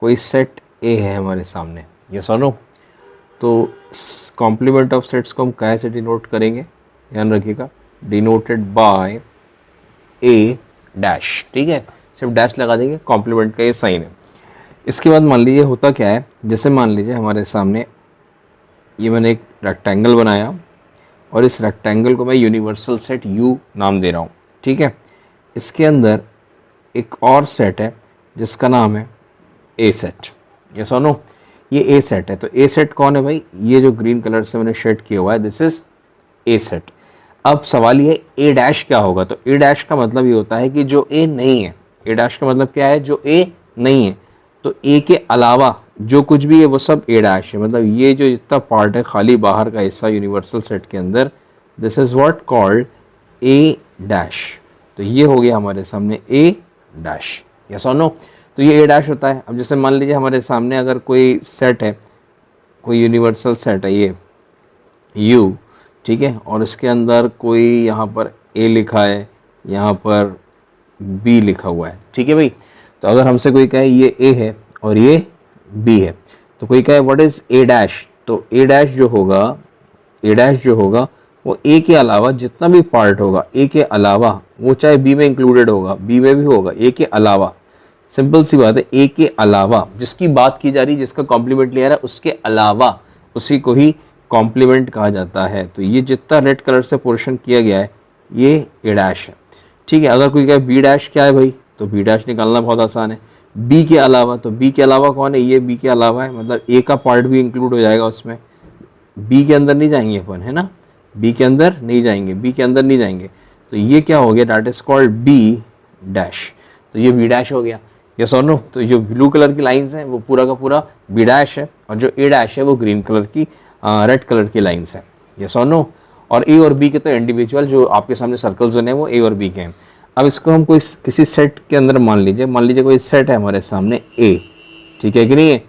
कोई सेट ए है हमारे सामने, यस और नो, तो कॉम्प्लीमेंट ऑफ सेट्स को हम कैसे डिनोट करेंगे, ध्यान रखिएगा, डिनोटेड बाय ए डैश, ठीक है, सिर्फ डैश लगा देंगे, कॉम्प्लीमेंट का ये साइन है। इसके बाद मान लीजिए होता क्या है, जैसे मान लीजिए हमारे सामने ये मैंने एक रेक्टेंगल बनाया और इस रेक्टेंगल को मैं यूनिवर्सल सेट यू नाम दे रहा हूँ, ठीक है। इसके अंदर एक और सेट है जिसका नाम है ए सेट, ये सुनो, ये ए सेट है। तो ए सेट कौन है भाई, ये जो ग्रीन कलर से मैंने शेड किया हुआ है, दिस इज ए सेट। अब सवाल ये ए डैश क्या होगा, तो ए डैश का मतलब ये होता है कि जो ए नहीं है, ए डैश का मतलब क्या है, जो ए नहीं है, तो ए के अलावा जो कुछ भी है वो सब ए डैश है। मतलब ये जो जितना पार्ट है खाली बाहर का हिस्सा यूनिवर्सल सेट के अंदर, this is what called a dash. तो ये हो गया हमारे सामने ए डैश, यस और नो, तो ये ए डैश होता है। अब जैसे मान लीजिए हमारे सामने अगर कोई सेट है, कोई यूनिवर्सल सेट है ये यू, ठीक है, और इसके अंदर कोई यहाँ पर ए लिखा है, यहाँ पर बी लिखा हुआ है, ठीक है भाई। तो अगर हमसे कोई कहे ये ए है और ये बी है, तो कोई कहे व्हाट इज ए डैश, तो ए डैश जो होगा, ए डैश जो होगा वो ए के अलावा जितना भी पार्ट होगा, ए के अलावा, वो चाहे बी में इंक्लूडेड होगा, बी में भी होगा, ए के अलावा, सिंपल सी बात है, ए के अलावा जिसकी बात की जा रही है, जिसका कॉम्प्लीमेंट लिया रहा है, उसके अलावा उसी को ही कॉम्प्लीमेंट कहा जाता है। तो ये जितना रेड कलर से पोर्शन किया गया है ये ए डैश है, ठीक है। अगर कोई कहे बी डैश क्या है भाई, तो बी डैश निकालना बहुत आसान है, बी के अलावा, तो बी के अलावा कौन है, ये बी के अलावा है, मतलब ए का पार्ट भी इंक्लूड हो जाएगा उसमें। बी के अंदर नहीं जाएंगे अपन, है ना, बी के अंदर नहीं जाएंगे, बी के अंदर नहीं जाएंगे, तो ये क्या हो गया, that is called B dash. तो ये बी डैश हो गया, यस और नो। तो जो ब्लू कलर की लाइंस हैं वो पूरा का पूरा बी डैश है, और जो ए डैश है वो ग्रीन कलर की रेड कलर की लाइंस हैं, यस और नो। और ए और बी के तो इंडिविजुअल जो आपके सामने सर्कल्स बने हैं वो ए और बी के हैं। अब इसको हम कोई किसी सेट के अंदर मान लीजिए कोई सेट है हमारे सामने ए, ठीक है कि नहीं है,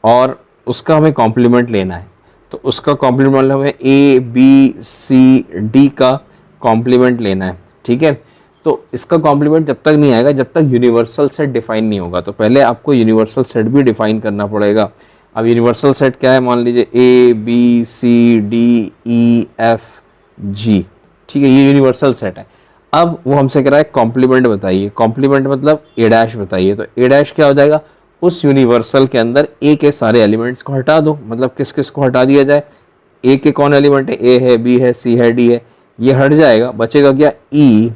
और उसका हमें कॉम्प्लीमेंट लेना है। तो उसका कॉम्प्लीमेंट हमें ए बी सी डी का कॉम्प्लीमेंट लेना है, ठीक है। तो इसका कॉम्प्लीमेंट जब तक नहीं आएगा जब तक यूनिवर्सल सेट डिफाइन नहीं होगा। तो पहले आपको यूनिवर्सल सेट भी डिफाइन करना पड़ेगा। अब यूनिवर्सल सेट क्या है, मान लीजिए A B C D E F G, ठीक है, ये यूनिवर्सल सेट है। अब वो हमसे कह रहा है कॉम्प्लीमेंट बताइए, कॉम्प्लीमेंट मतलब ए डैश बताइए। तो ए डैश क्या हो जाएगा, उस यूनिवर्सल के अंदर ए के सारे एलिमेंट्स को हटा दो। मतलब किस किस को हटा दिया जाए, ए के कौन एलिमेंट है, ए है, बी है, सी है, डी है, ये हट जाएगा, बचेगा क्या, ई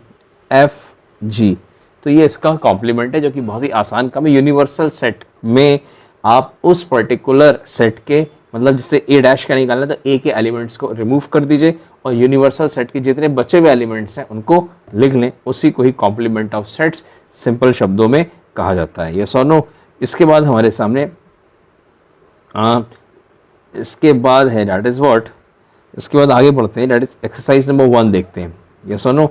एफ जी। तो ये इसका कॉम्प्लीमेंट है, जो कि बहुत ही आसान काम है। यूनिवर्सल सेट में आप उस पर्टिकुलर सेट के, मतलब जिससे ए डैश का निकालना है, तो ए के एलिमेंट्स को रिमूव कर दीजिए और यूनिवर्सल सेट के जितने बचे हुए एलिमेंट्स हैं उनको लिख लें, उसी को ही कॉम्प्लीमेंट ऑफ सेट्स सिंपल शब्दों में कहा जाता है, यस और नो। इसके बाद हमारे सामने इसके बाद है दैट इज व्हाट, इसके बाद आगे बढ़ते हैं, दैट इज एक्सरसाइज नंबर 1 देखते हैं, यस और नो।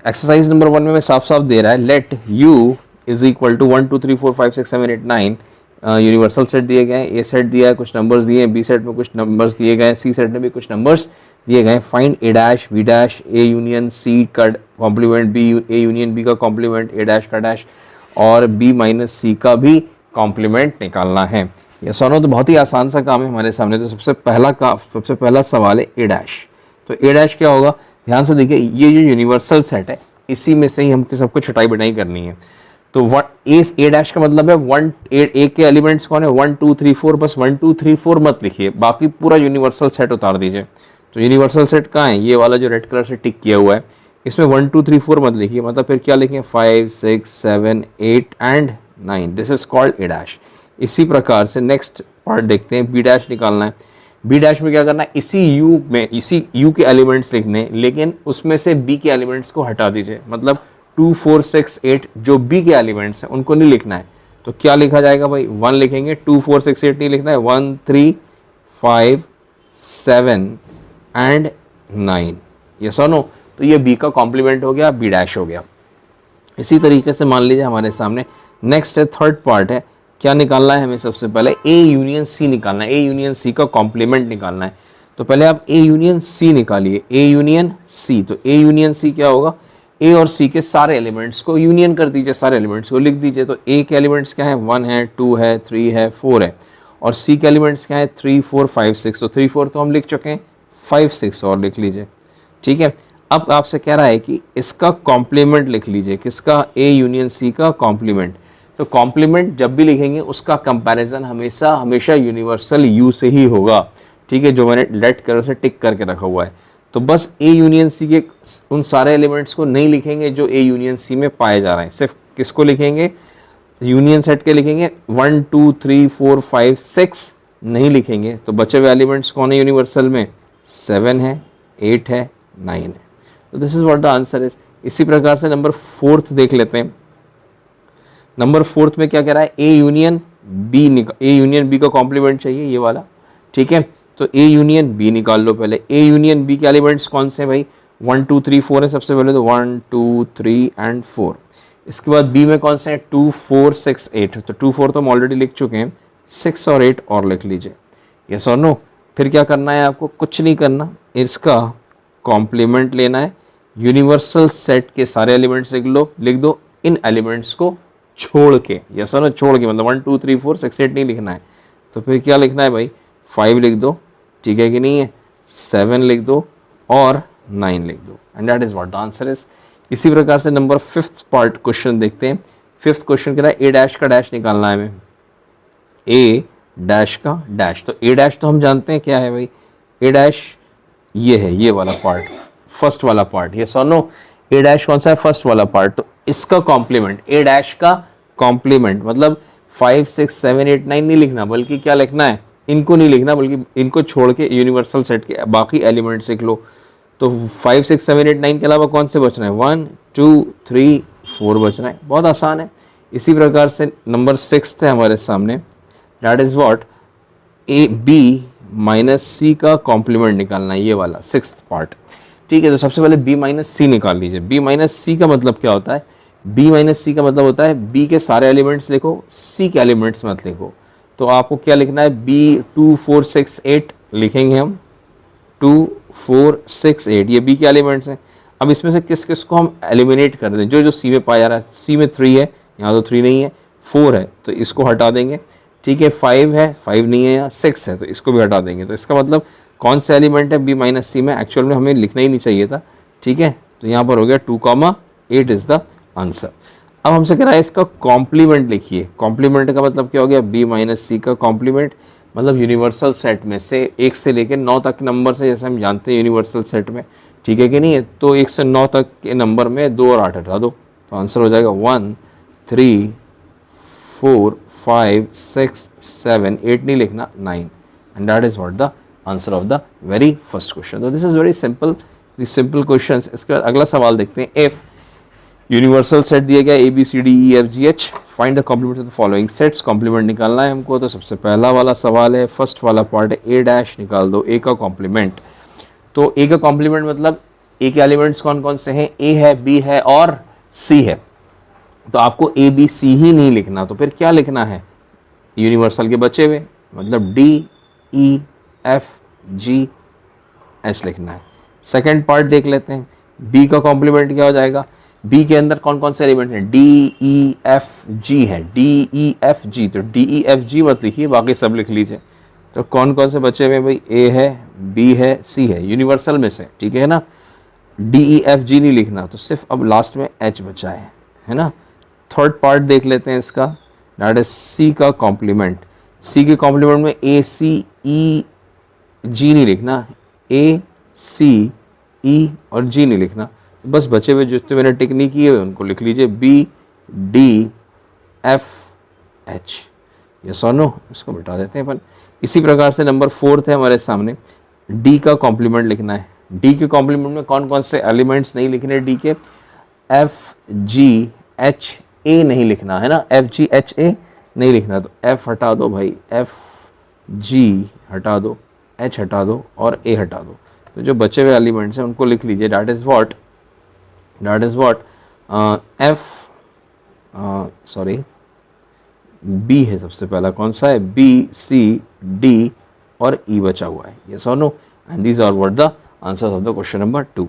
एक्सरसाइज नंबर 1 में मैं साफ साफ दे रहा है, let u is equal to 1 2 3 4 5 6 7 8 9 universal set दिए गए हैं, ए सेट दिया है, कुछ नंबर्स दिए हैं, बी सेट में कुछ नंबर्स दिए गए हैं, सी सेट में भी कुछ नंबर्स दिए गए हैं। Find A dash B dash A union C का complement, B A union B का कॉम्प्लीमेंट, ए डैश का डैश, और बी माइनस सी का भी कॉम्प्लीमेंट निकालना है। ये सोनो तो बहुत ही आसान सा काम है हमारे सामने। तो सबसे पहला सवाल है ए डैश। तो ए डैश क्या होगा, ध्यान से देखिए, ये जो यूनिवर्सल सेट है इसी में से ही हमको सबको छटाई बढ़ाई करनी है। तो ए डैश का मतलब है ए के एलिमेंट्स कौन है, 1 2 3 4, बस 1 2 3 4 मत लिखिए, बाकी पूरा यूनिवर्सल सेट उतार दीजिए। तो यूनिवर्सल सेट कहाँ है, ये वाला जो रेड कलर से टिक किया हुआ है, इसमें 1 2 3 4 मत लिखिए, मतलब फिर क्या लिखें 5 6 7 8 and 9, this is called a dash. इसी प्रकार से नेक्स्ट पार्ट देखते हैं, बी डैश निकालना है। बी डैश में क्या करना है, इसी यू के एलिमेंट्स लिखने, लेकिन उसमें से बी के एलिमेंट्स को हटा दीजिए, मतलब 2 4 6 8 जो बी के एलिमेंट्स हैं उनको नहीं लिखना है। तो क्या लिखा जाएगा भाई, 1 लिखेंगे, 2 4 6 8 नहीं लिखना है, 1 3 5 7 एंड 9, यस और नो। तो ये बी का कॉम्प्लीमेंट हो गया, बी डैश हो गया। इसी तरीके से मान लीजिए हमारे सामने नेक्स्ट है, थर्ड पार्ट है, क्या निकालना है हमें, सबसे पहले ए यूनियन सी निकालना है, ए यूनियन सी का कॉम्प्लीमेंट निकालना है। तो पहले आप ए यूनियन सी निकालिए, ए यूनियन सी। तो ए यूनियन सी क्या होगा, ए और सी के सारे एलिमेंट्स को यूनियन कर दीजिए, सारे एलिमेंट्स को लिख दीजिए। तो ए के एलिमेंट्स क्या है, 1 है, 2 है, 3 है, 4 है, और सी के एलिमेंट्स क्या है, 3 4 5 6। तो 3 4 तो हम लिख चुके हैं, 5 6 और लिख लीजिए, ठीक है। अब आपसे कह रहा है कि इसका कॉम्प्लीमेंट लिख लीजिए, किसका, ए यूनियन सी का कॉम्प्लीमेंट। तो कॉम्प्लीमेंट जब भी लिखेंगे उसका कंपैरिजन हमेशा यूनिवर्सल यू से ही होगा, ठीक है, जो मैंने रेड कलर से टिक करके रखा हुआ है। तो बस ए यूनियन सी के उन सारे एलिमेंट्स को नहीं लिखेंगे जो ए यूनियन सी में पाए जा रहे हैं, सिर्फ किसको लिखेंगे, यूनियन सेट के लिखेंगे। 1 2 3 4 5 6 नहीं लिखेंगे। तो बचे हुए एलिमेंट्स कौन है यूनिवर्सल में, 7 है, 8 है, 9 है। तो this is what the answer is. इसी प्रकार से नंबर 4 देख लेते हैं। नंबर 4 में क्या कह रहा है, ए यूनियन बी का कॉम्प्लीमेंट चाहिए, ये वाला, ठीक है। तो ए यूनियन बी निकाल लो पहले। ए यूनियन बी के एलिमेंट्स कौन से हैं भाई, 1 2 3 4 है सबसे पहले, तो 1 2 3 एंड 4। इसके बाद बी में कौन से हैं, 2 4 6 8। तो 2 4 तो हम ऑलरेडी लिख चुके हैं, 6 और 8 और लिख लीजिए, यस और नो। फिर क्या करना है आपको, कुछ नहीं करना, इसका कॉम्प्लीमेंट लेना है। यूनिवर्सल सेट के सारे एलिमेंट्स लिख दो इन एलिमेंट्स को छोड़ के, यस और नो, छोड़ के, मतलब 1 2 3 4 6 8 नहीं लिखना है। तो फिर क्या लिखना है भाई, 5 लिख दो, ठीक है कि नहीं है, 7 लिख दो और 9 लिख दो, and that is what the answer is. इसी प्रकार से नंबर 5th पार्ट क्वेश्चन देखते हैं। 5th क्वेश्चन कह रहा है ए डैश का डैश निकालना है हमें, ए डैश का डैश। तो ए डैश तो हम जानते हैं क्या है भाई, ए डैश ये है, ये वाला पार्ट, फर्स्ट वाला पार्ट, ये सो नो। ए डैश कौन सा है, फर्स्ट वाला पार्ट। तो इसका कॉम्प्लीमेंट, ए डैश का कॉम्प्लीमेंट मतलब 5 6 7 8 9 नहीं लिखना, बल्कि क्या लिखना है, इनको नहीं लिखना, बल्कि इनको छोड़ के यूनिवर्सल सेट के बाकी एलिमेंट्स लिख लो। तो 5 6 7 8 9 के अलावा कौन से बच रहे हैं, 1 2 3 4 बच रहे हैं, बहुत आसान है। इसी प्रकार से नंबर 6 है हमारे सामने, that is what, A B minus C का कॉम्प्लीमेंट निकालना है, ये वाला 6th पार्ट, ठीक है। तो सबसे पहले बी माइनस सी निकाल लीजिए। बी माइनस सी का मतलब क्या होता है, बी माइनस सी का मतलब होता है बी के सारे एलिमेंट्स लिखो, सी के एलिमेंट्स मत लिखो। तो आपको क्या लिखना है, बी 2 4 6 8 लिखेंगे हम, 2 4 6 8, ये बी के एलिमेंट्स हैं। अब इसमें से किस किस को हम एलिमिनेट कर दें, जो जो सी में पाया जा रहा है। सी में 3 है, यहाँ तो 3 नहीं है, 4 है तो इसको हटा देंगे, ठीक है, 5 है, 5 नहीं है, यहाँ 6 है तो इसको भी हटा देंगे। तो इसका मतलब कौन सा एलिमेंट है बी माइनस सी में, एक्चुअल में हमें लिखना ही नहीं चाहिए था, ठीक है। तो यहाँ पर हो गया 2,8 इज द आंसर। अब हमसे कह रहा है इसका कॉम्प्लीमेंट लिखिए। कॉम्प्लीमेंट का मतलब क्या हो गया, बी माइनस सी का कॉम्प्लीमेंट, मतलब यूनिवर्सल सेट में से 1 से लेकर 9 तक नंबर से, जैसे हम जानते हैं यूनिवर्सल सेट में, ठीक है कि नहीं है। तो 1 से 9 तक के नंबर में 2 और 8 हटा दो, तो आंसर हो जाएगा 1 3 4 5 6 7 8 नहीं लिखना, 9, and that is what the answer of the very first question. तो this is very simple, this simple question. इसके बाद अगला सवाल देखते हैं। इफ यूनिवर्सल सेट दिया गया A B C D E F G H, find the complement of the following sets. Complement निकालना है हमको। तो सबसे पहला वाला सवाल है, फर्स्ट वाला पार्ट है, ए डैश निकाल दो, ए का कॉम्प्लीमेंट। तो ए का कॉम्प्लीमेंट मतलब ए के एलिमेंट्स कौन कौन से हैं, ए है, बी है और सी है। तो आपको ए बी सी ही नहीं लिखना, तो फिर क्या लिखना है, यूनिवर्सल के बचे हुए, मतलब D E F G H लिखना है। सेकेंड पार्ट देख लेते हैं, बी का कॉम्प्लीमेंट क्या हो जाएगा, बी के अंदर कौन कौन से एलिमेंट हैं, डी ई एफ जी है, डी ई एफ जी। तो डी ई एफ जी मत लिखिए, बाकी सब लिख लीजिए। तो कौन कौन से बचे हुए भाई, ए है, बी है, सी है, यूनिवर्सल में से, ठीक है ना। डी ई एफ जी नहीं लिखना, तो सिर्फ अब लास्ट में एच बचा है ना। थर्ड पार्ट देख लेते हैं इसका, दैट इज सी का कॉम्प्लीमेंट। सी के कॉम्प्लीमेंट में ए सी ई जी नहीं लिखना, ए सी ई और जी नहीं लिखना, बस बचे हुए जितने मैंने टिक नहीं किए उनको लिख लीजिए, B D F H, yes और नो, इसको मिटा देते हैं अपन। इसी प्रकार से नंबर 4 है हमारे सामने, डी का कॉम्प्लीमेंट लिखना है। डी के कॉम्प्लीमेंट में कौन कौन से एलिमेंट्स नहीं लिखने, डी के, एफ जी एच ए नहीं लिखना है ना, एफ जी एच ए नहीं लिखना। तो एफ हटा दो भाई, एफ जी हटा दो, एच हटा दो और ए हटा दो। तो जो बचे हुए एलिमेंट्स हैं उनको लिख लीजिए, that is what F sorry B है सबसे पहला, कौन सा है, बी सी डी और ई बचा हुआ है, यस और no, and these are what the answers of the question number 2।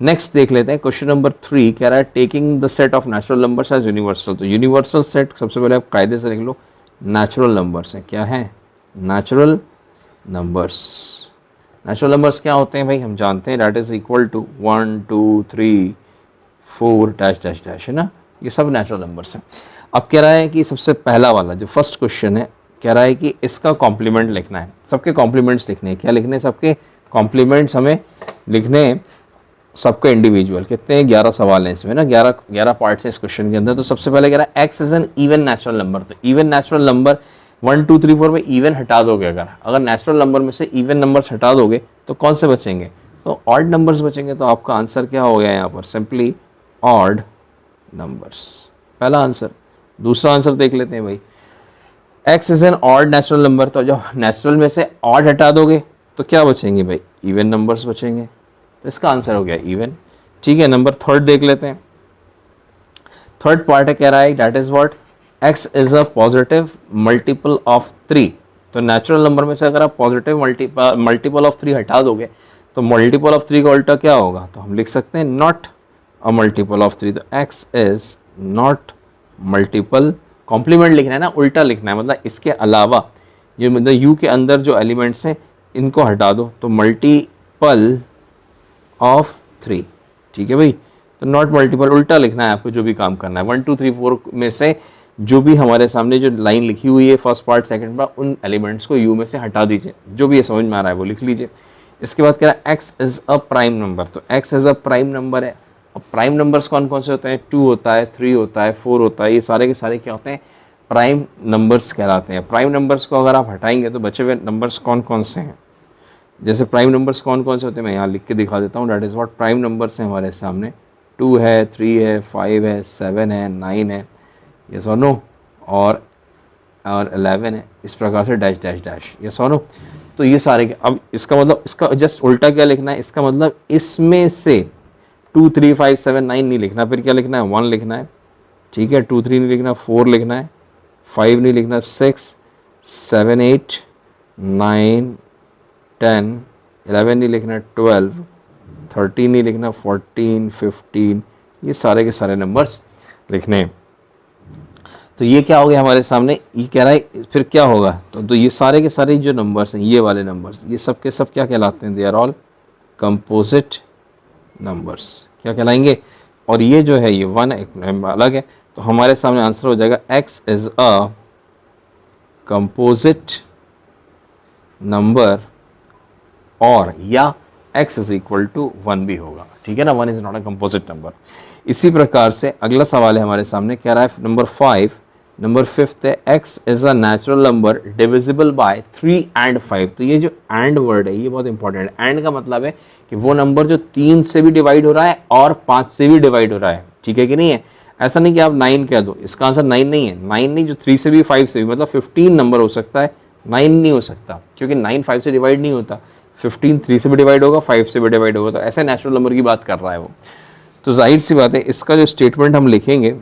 Next देख लेते हैं क्वेश्चन नंबर 3 कह रहा है taking the set of natural numbers as universal. तो यूनिवर्सल सेट सबसे पहले आप कायदे से लिख लो, नेचुरल नंबर्स हैं। क्या है? Natural numbers. नेचुरल नंबर्स क्या होते हैं भाई? हम जानते हैं, that is equal to 1 2 3 4 dash dash dash, है ना, ये सब नेचुरल नंबर्स हैं। अब कह रहा है कि सबसे पहला वाला जो फर्स्ट क्वेश्चन है, कह रहा है कि इसका कॉम्प्लीमेंट लिखना है। सबके कॉम्प्लीमेंट्स लिखने हैं। क्या लिखने हैं? सबके कॉम्प्लीमेंट्स हमें लिखने हैं, सबके इंडिविजुअल। कितने हैं? 11 सवाल हैं इसमें ना, 11 पार्ट्स हैं इस क्वेश्चन के अंदर। तो सबसे पहले कह रहा है X is an even natural number. तो इवन नेचुरल नंबर 1 2 3 4 में इवन हटा दोगे, अगर नेचुरल नंबर में से इवन नंबर्स हटा दोगे तो कौन से बचेंगे? तो ऑड नंबर्स बचेंगे। तो आपका आंसर क्या हो गया यहाँ पर? सिंपली ऑड नंबर्स, पहला आंसर। दूसरा आंसर देख लेते हैं भाई, x is an odd natural number. तो जब नेचुरल में से ऑड हटा दोगे तो क्या बचेंगे भाई? इवन नंबर्स बचेंगे। तो इसका आंसर हो गया इवन। ठीक है, नंबर थर्ड देख लेते हैं। थर्ड पार्ट है, कह रहा है that is what, x is a positive multiple of 3। तो नेचुरल नंबर में से अगर आप पॉजिटिव मल्टीपल ऑफ 3 हटा दोगे तो मल्टीपल ऑफ 3 का उल्टा क्या होगा? तो हम लिख सकते हैं नॉट अ मल्टीपल ऑफ 3। तो x is not multiple, complement लिखना है ना, उल्टा लिखना है, मतलब इसके अलावा, ये मतलब यू के अंदर जो एलिमेंट्स हैं इनको हटा दो, तो मल्टीपल ऑफ 3। ठीक है भाई, तो नॉट मल्टीपल उल्टा लिखना है आपको, जो भी काम करना है। 1 2 3 4 में से जो भी हमारे सामने जो लाइन लिखी हुई है फर्स्ट पार्ट सेकंड पार्ट, उन एलिमेंट्स को यू में से हटा दीजिए, जो भी ये समझ में आ रहा है वो लिख लीजिए। इसके बाद कह रहा है X is a prime number. तो x is a prime number है। अब प्राइम नंबर्स कौन कौन से होते हैं? 2 होता है, 3 होता है, 4 होता है, ये सारे के सारे क्या होते हैं? प्राइम नंबर्स कहलाते हैं। प्राइम नंबर्स को अगर आप हटाएंगे तो बचे हुए नंबर्स कौन कौन से हैं? जैसे प्राइम नंबर्स कौन कौन से होते हैं मैं यहाँ लिख के दिखा देता हूँ। That is what, prime numbers हैं हमारे सामने 2 है, 3 है, 5 है, 7 है, 9 है, यस और नो, और 11 है। इस प्रकार से डैश डैश डैश, यस और नो। तो ये सारे के, अब इसका मतलब, इसका जस्ट उल्टा क्या लिखना है? इसका मतलब इसमें से 2 3 5 7 9 नहीं लिखना, फिर क्या लिखना है? 1 लिखना है। ठीक है, 2 3 नहीं लिखना, 4 लिखना है, 5 नहीं लिखना, 6 7 8 9 10 11 नहीं लिखना, 12 13 नहीं लिखना, 14 15, ये सारे के सारे नंबर्स लिखने हैं। तो ये क्या हो गया हमारे सामने? ये कह रहा है फिर क्या होगा? तो ये सारे के सारे जो नंबर्स हैं, ये वाले नंबर्स, ये सब के सब क्या कहलाते हैं? They are all composite numbers. क्या कहलाएंगे? और ये जो है ये 1 एक अलग है। तो हमारे सामने आंसर हो जाएगा x is a composite number, और या x इज इक्वल टू 1 भी होगा। ठीक है ना, 1 is not a composite number. इसी प्रकार से अगला सवाल है हमारे सामने, कह रहा है नंबर 5, नंबर 5 है x is a natural number divisible by 3 and 5। तो ये जो एंड वर्ड है ये बहुत इंपॉर्टेंट है। एंड का मतलब है कि वो नंबर जो 3 से भी डिवाइड हो रहा है और 5 से भी डिवाइड हो रहा है। ठीक है कि नहीं है? ऐसा नहीं कि आप 9 कह दो, इसका आंसर 9 नहीं है। 9 नहीं, जो 3 से भी 5 से भी, मतलब 15 नंबर हो सकता है, 9 नहीं हो सकता, क्योंकि 9 5 से डिवाइड नहीं होता। 15 3 से भी डिवाइड होगा, 5 से भी डिवाइड होगा। तो ऐसे नेचुरल नंबर की बात कर रहा है वो। तो जाहिर सी बात है, इसका जो स्टेटमेंट हम लिखेंगे,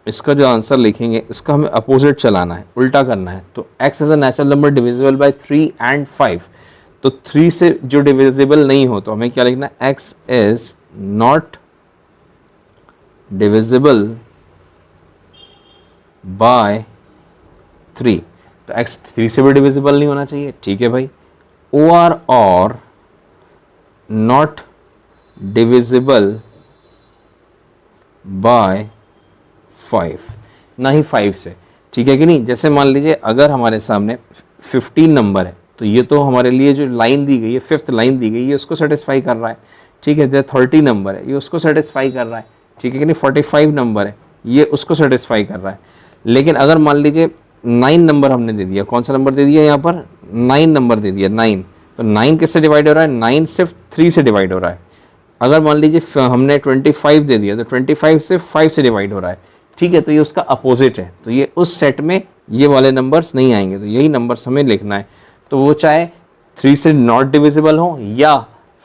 इसका जो आंसर लिखेंगे, इसका हमें अपोजिट चलाना है, उल्टा करना है। तो x is a natural number divisible by 3 and 5। तो 3 से जो डिविजिबल नहीं हो तो हमें क्या लिखना है? x is not divisible by 3। तो x 3 से भी डिविजिबल नहीं होना चाहिए। ठीक है भाई, और नॉट डिविजिबल बाय 5, ना ही 5 से। ठीक है कि नहीं? जैसे मान लीजिए अगर हमारे सामने 15 नंबर है, तो ये तो हमारे लिए जो लाइन दी गई है, 5th लाइन दी गई है, उसको सेटिस्फाई कर रहा है। ठीक है, जैसे 30 नंबर है, ये उसको सेटिस्फाई कर रहा है। ठीक है कि नहीं? 45 नंबर है, ये उसको सेटिस्फाई कर रहा है। लेकिन अगर मान लीजिए 9 नंबर हमने दे दिया, कौन सा नंबर दे दिया यहाँ पर? 9 नंबर दे दिया, 9। तो 9 किससे डिवाइड हो रहा है? 9 सिर्फ 3 से डिवाइड हो रहा है। अगर मान लीजिए हमने 25 दे दिया, तो 25 से 5 से डिवाइड हो रहा है। ठीक है, तो ये उसका अपोजिट है। तो ये उस सेट में ये वाले नंबर्स नहीं आएंगे। तो यही नंबर्स हमें लिखना है। तो वो चाहे 3 से नॉट डिविजिबल हो या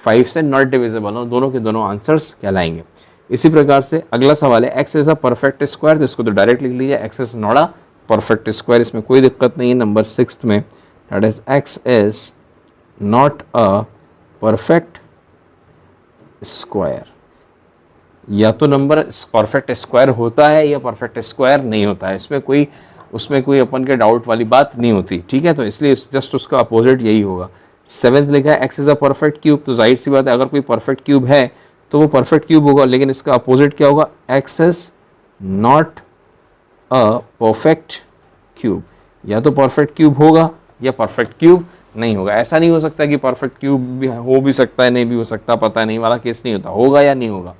5 से नॉट डिविजिबल हो, दोनों के दोनों आंसर्स कहलाएंगे। इसी प्रकार से अगला सवाल है, X is a perfect square. तो इसको तो डायरेक्ट लिख लीजिए, x is not a perfect square, इसमें कोई दिक्कत नहीं है। नंबर 6 में that is x is not a perfect square. या तो नंबर परफेक्ट स्क्वायर होता है या परफेक्ट स्क्वायर नहीं होता है, उसमें कोई अपन के डाउट वाली बात नहीं होती, ठीक है। तो इसलिए जस्ट उसका अपोजिट यही होगा। सेवेंथ लिखा है x is a perfect cube, तो जाहिर सी बात है अगर कोई परफेक्ट क्यूब है तो वो परफेक्ट क्यूब होगा, लेकिन इसका अपोजिट क्या होगा, x is not a perfect cube. या तो परफेक्ट क्यूब होगा या परफेक्ट क्यूब नहीं होगा। ऐसा नहीं हो सकता कि परफेक्ट क्यूब भी हो भी सकता है, नहीं भी हो सकता, पता नहीं वाला केस नहीं होता, होगा या नहीं होगा।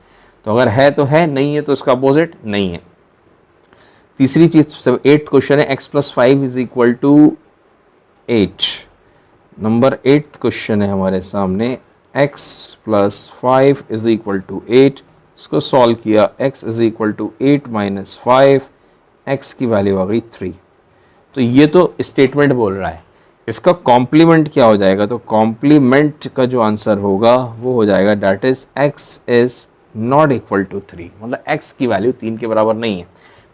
तो अगर है तो है, नहीं है तो उसका अपोजिट नहीं है। तीसरी चीज, 8th क्वेश्चन है, x plus 5 is equal to 8। Number 8th question है हमारे सामने, x plus 5 is equal to 8। इसको सॉल्व किया, x is equal to 8 minus 5, x की वैल्यू आ गई 3। तो ये तो स्टेटमेंट बोल रहा है, इसका कॉम्प्लीमेंट क्या हो जाएगा, तो कॉम्प्लीमेंट का जो आंसर होगा वो हो जाएगा that is x is not equal to 3। मतलब x की वैल्यू 3 के बराबर नहीं है।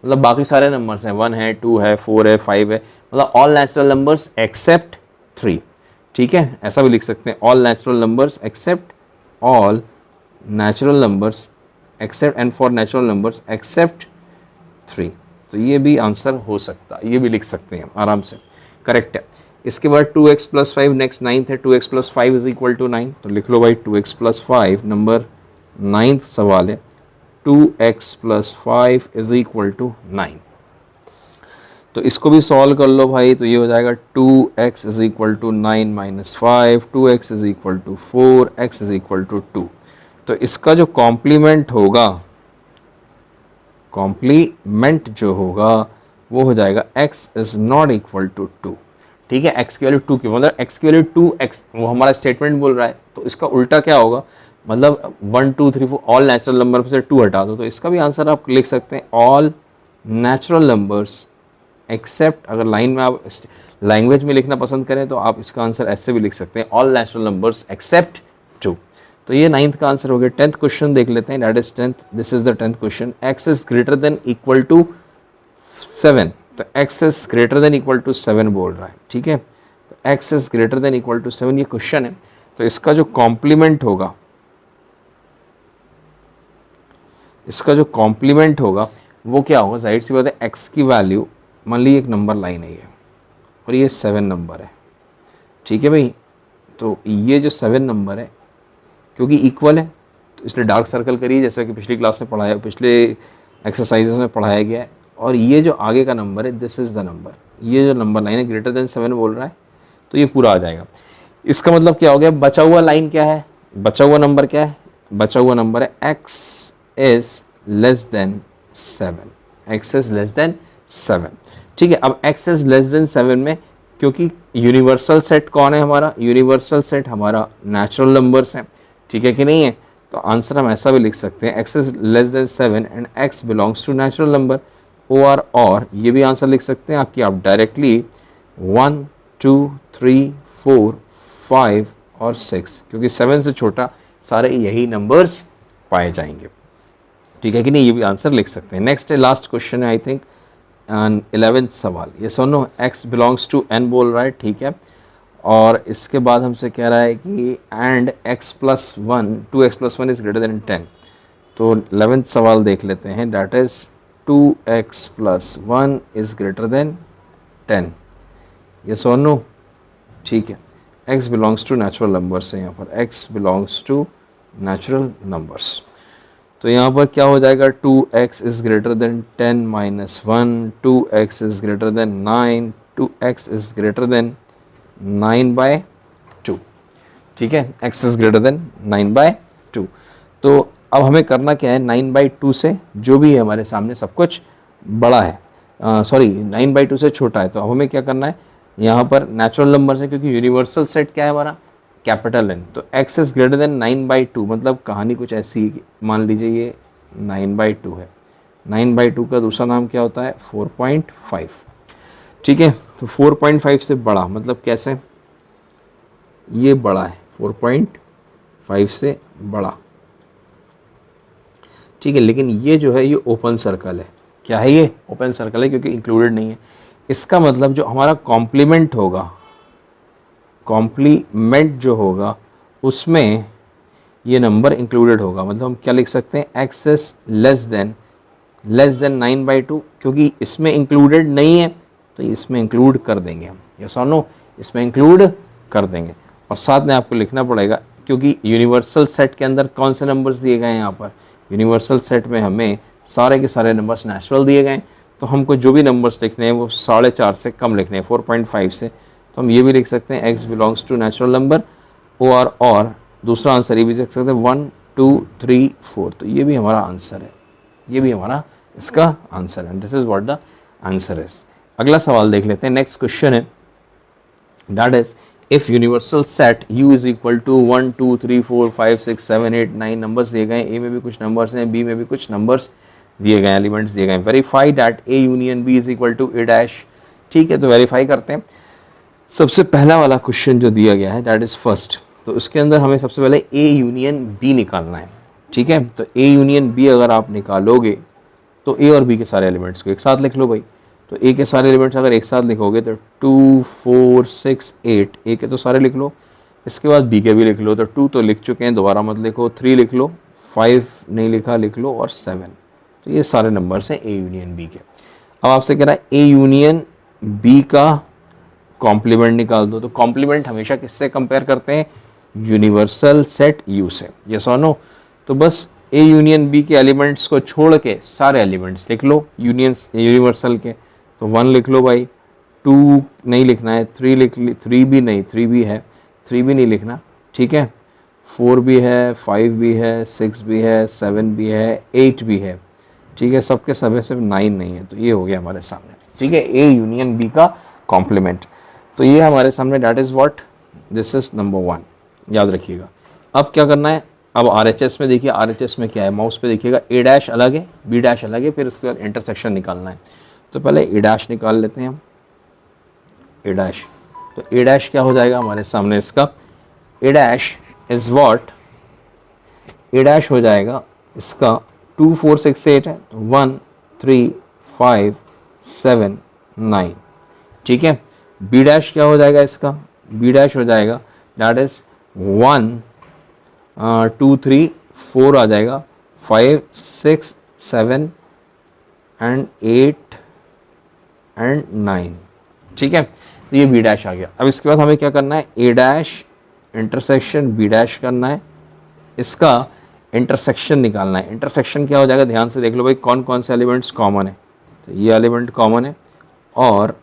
मतलब बाकी सारे नंबर्स हैं, 1 है, 2 है, 4 है, 5 है, मतलब ऑल नेचुरल नंबर्स एक्सेप्ट 3, ठीक है। ऐसा भी लिख सकते हैं, all natural numbers accept, all natural numbers accept, and for natural numbers accept 3। तो ये भी आंसर हो सकता है, ये भी लिख सकते हैं आराम से, करेक्ट है। इसके बाद 2x प्लस 5, नेक्स्ट 9th है, 2x plus 5 is equal to 9। तो लिख लो भाई 2x प्लस 5, नंबर 9th सवाल है, 2x plus 5 is equal to 9। तो इसको भी सॉल्व कर लो भाई, तो ये हो जाएगा 2x is equal to 9 minus 5, 2x is equal to 4, x is equal to 2। तो इसका जो कॉम्प्लीमेंट होगा, कॉम्प्लीमेंट जो होगा वो हो जाएगा x is not equal to 2, ठीक है। x की वैल्यू 2 की, मतलब x की वैल्यू 2x, वो हमारा स्टेटमेंट बोल रहा है, तो इसका उल्टा क्या होगा, मतलब 1 2 3 4 ऑल नेचुरल नंबर से 2 हटा दो। तो इसका भी आंसर आप लिख सकते हैं, ऑल नेचुरल नंबर्स एक्सेप्ट, अगर लाइन में आप लैंग्वेज में लिखना पसंद करें तो आप इसका आंसर ऐसे भी लिख सकते हैं, ऑल नेचुरल नंबर्स एक्सेप्ट 2। तो ये 9th का आंसर हो गया। 10th क्वेश्चन देख लेते हैं, that is 10th, this is the 10th question, x is greater than equal to 7। तो x is greater than equal to 7 बोल रहा है, ठीक है। तो x is greater than equal to 7 ये क्वेश्चन है। तो इसका जो कॉम्प्लीमेंट होगा, इसका जो कॉम्प्लीमेंट होगा वो क्या होगा, जाहिर सी बात है x की वैल्यू, मान ली एक नंबर लाइन है ये, और ये 7 नंबर है, ठीक है भाई। तो ये जो 7 नंबर है, क्योंकि इक्वल है तो इसलिए डार्क सर्कल करिए, जैसा कि पिछली क्लास में पढ़ाया, पिछले एक्सरसाइजेस में पढ़ाया गया है। और ये जो आगे का नंबर है, दिस इज़ द नंबर, ये जो नंबर लाइन है ग्रेटर देन 7 बोल रहा है, तो ये पूरा आ जाएगा। इसका मतलब क्या हो गया, बचा हुआ लाइन क्या है, बचा हुआ नंबर क्या है, बचा हुआ नंबर है x is less than 7, x is less than 7, ठीक है। अब x इज लेस देन 7 में, क्योंकि यूनिवर्सल सेट कौन है हमारा, यूनिवर्सल सेट हमारा नेचुरल नंबर्स हैं, ठीक है कि नहीं है। तो आंसर हम ऐसा भी लिख सकते हैं, x is less than 7 and x belongs to natural number, और ये भी आंसर लिख सकते हैं आपकी, आप डायरेक्टली 1 2 3 4 5 और 6, क्योंकि 7 से छोटा सारे यही नंबर्स पाए जाएंगे, ठीक है कि नहीं, ये भी आंसर लिख सकते हैं। नेक्स्ट है, लास्ट क्वेश्चन है आई थिंक, 11th सवाल, ये सुनो, x बिलोंग्स टू n बोल रहा है, ठीक है। और इसके बाद हमसे कह रहा है कि and x plus 1, 2x plus 1 is greater than 10। तो 11th सवाल देख लेते हैं, that is 2x plus 1 is greater than 10, ये सोनो, ठीक है। x belongs to natural numbers है, यहाँ पर x belongs to natural numbers. तो यहाँ पर क्या हो जाएगा, 2x is greater than 10 minus 1, 2x is greater than 9, 2x is greater than 9/2, ठीक है। x is greater than 9/2। तो अब हमें करना क्या है, 9/2 से जो भी है हमारे सामने सब कुछ बड़ा है, सॉरी 9/2 से छोटा है। तो अब हमें क्या करना है, यहाँ पर नेचुरल नंबर से, क्योंकि यूनिवर्सल सेट क्या है हमारा, कैपिटल N, तो x इज ग्रेटर देन 9/2, मतलब कहानी कुछ ऐसी है कि मान लीजिए ये 9/2 है, 9/2 का दूसरा नाम क्या होता है, 4.5, ठीक है। तो 4.5 से बड़ा मतलब कैसे, ये बड़ा है 4.5 से बड़ा, ठीक है। लेकिन ये जो है ये ओपन सर्कल है, क्या है ये, ओपन सर्कल है, क्योंकि इंक्लूडेड नहीं है। इसका मतलब जो हमारा कॉम्प्लीमेंट होगा, कॉम्प्लीमेंट जो होगा उसमें ये नंबर इंक्लूडेड होगा, मतलब हम क्या लिख सकते हैं, एक्स इज लेस देन 9/2, क्योंकि इसमें इंक्लूडेड नहीं है तो इसमें इंक्लूड कर देंगे हम, यस और नो, इसमें इंक्लूड कर देंगे। और साथ में आपको लिखना पड़ेगा, क्योंकि यूनिवर्सल सेट के अंदर कौन से नंबर्स दिए गए हैं, यहाँ पर यूनिवर्सल सेट में हमें सारे के सारे नंबर्स नेचुरल दिए गए हैं, तो हमको जो भी नंबर्स लिखने हैं वो 4.5 से कम लिखने हैं, 4.5 से। तो हम ये भी लिख सकते हैं x belongs to natural number, और दूसरा आंसर ये भी लिख सकते हैं 1 2 3 4, तो ये भी हमारा आंसर है, ये भी हमारा इसका आंसर है। This is what the answer is. अगला सवाल देख लेते हैं, नेक्स्ट क्वेश्चन है, that is if universal set u is equal to 1 2 3 4 5 6 7 8 9 numbers दिए गए हैं, ए में भी कुछ नंबर्स हैं, बी में भी कुछ नंबर्स दिए गए हैं, एलिमेंट्स दिए गए हैं, verify that A union B is equal to A dash. ठीक है, तो वेरीफाई करते हैं। सबसे पहला वाला क्वेश्चन जो दिया गया है दैट इज फर्स्ट, तो उसके अंदर हमें सबसे पहले ए यूनियन बी निकालना है। ठीक है, तो ए यूनियन बी अगर आप निकालोगे तो ए और बी के सारे एलिमेंट्स को एक साथ लिख लो भाई। तो ए के सारे एलिमेंट्स अगर एक साथ लिखोगे तो 2 4 6 8, ए के तो सारे लिख लो, इसके बाद बी के भी लिख लो, तो 2 तो लिख चुके हैं, दोबारा मत लिखो, 3 लिख लो, 5 नहीं लिखा लिख लो, और 7। तो ये सारे नंबर्स हैं ए यूनियन बी के। अब आपसे कह रहा है ए यूनियन बी का कॉम्प्लीमेंट निकाल दो, तो कॉम्प्लीमेंट हमेशा किससे कंपेयर करते हैं, यूनिवर्सल सेट यू से, यस और नो। तो बस ए यूनियन बी के एलिमेंट्स को छोड़ के सारे एलिमेंट्स लिख लो यूनिवर्सल के, तो 1 लिख लो भाई, 2 नहीं लिखना है, 3 3 भी नहीं, 3 भी है, 3 भी नहीं लिखना, ठीक है, 4 भी है, 5 भी है, 6 भी है, 7 भी है, 8 भी है, ठीक है, सबके सब है, सिर्फ 9 नहीं है। तो ये हो गया हमारे सामने, ठीक है, ए यूनियन बी का कॉम्प्लीमेंट। तो ये हमारे सामने that is what, this is number 1, याद रखिएगा। अब क्या करना है, अब RHS में देखिए, RHS में क्या है, माउस पे देखिएगा, ए डैश अलग है, बी डैश अलग है, फिर उसके बाद इंटरसेक्शन निकालना है। तो पहले ए डैश निकाल लेते हैं हम, ए डैश। तो ए डैश क्या हो जाएगा हमारे सामने, इसका A dash is what, A dash हो जाएगा इसका 2 4 6 8 है, 1 3 5 7 9, ठीक है। बी डैश क्या हो जाएगा इसका, बी डैश हो जाएगा दैट इज 1 2 3 4 आ जाएगा, 5 6 7 एंड 8 एंड 9, ठीक है। तो ये बी डैश आ गया। अब इसके बाद हमें क्या करना है, ए डैश इंटरसेक्शन बी डैश करना है, इसका इंटरसेक्शन निकालना है। इंटरसेक्शन क्या हो जाएगा, ध्यान से देख लो भाई, कौन कौन से एलिमेंट्स कॉमन है। तो ये एलिमेंट कॉमन है और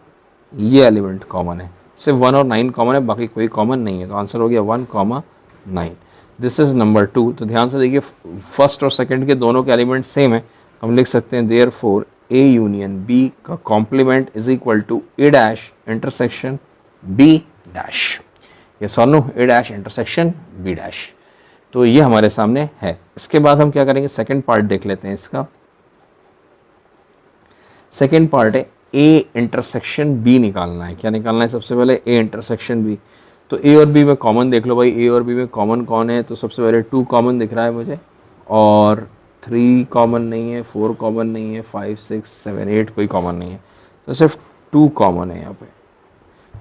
ये एलिमेंट कॉमन है, सिर्फ 1 और 9 कॉमन है, बाकी कोई कॉमन नहीं है। तो आंसर हो गया 1 9। This is number 2। तो ध्यान से देखिए, फर्स्ट और सेकंड के दोनों के एलिमेंट सेम है, हम लिख सकते हैं देयरफॉर ए यूनियन बी का complement is equal to A dash intersection B dash. Yes और no, A dash intersection B dash. तो ये हमारे सामने है। इसके बाद हम क्या करेंगे, सेकंड पार्ट देख लेते हैं इसका। सेकंड पार्ट है ए इंटरसेक्शन बी निकालना है। क्या निकालना है, सबसे पहले ए इंटरसेक्शन बी। तो ए और बी में कॉमन देख लो भाई, ए और बी में कॉमन कौन है। तो सबसे पहले 2 कॉमन दिख रहा है मुझे, और 3 कॉमन नहीं है, 4 कॉमन नहीं है, 5 6 7 8 कोई कॉमन नहीं है, तो सिर्फ 2 कॉमन है यहाँ पे,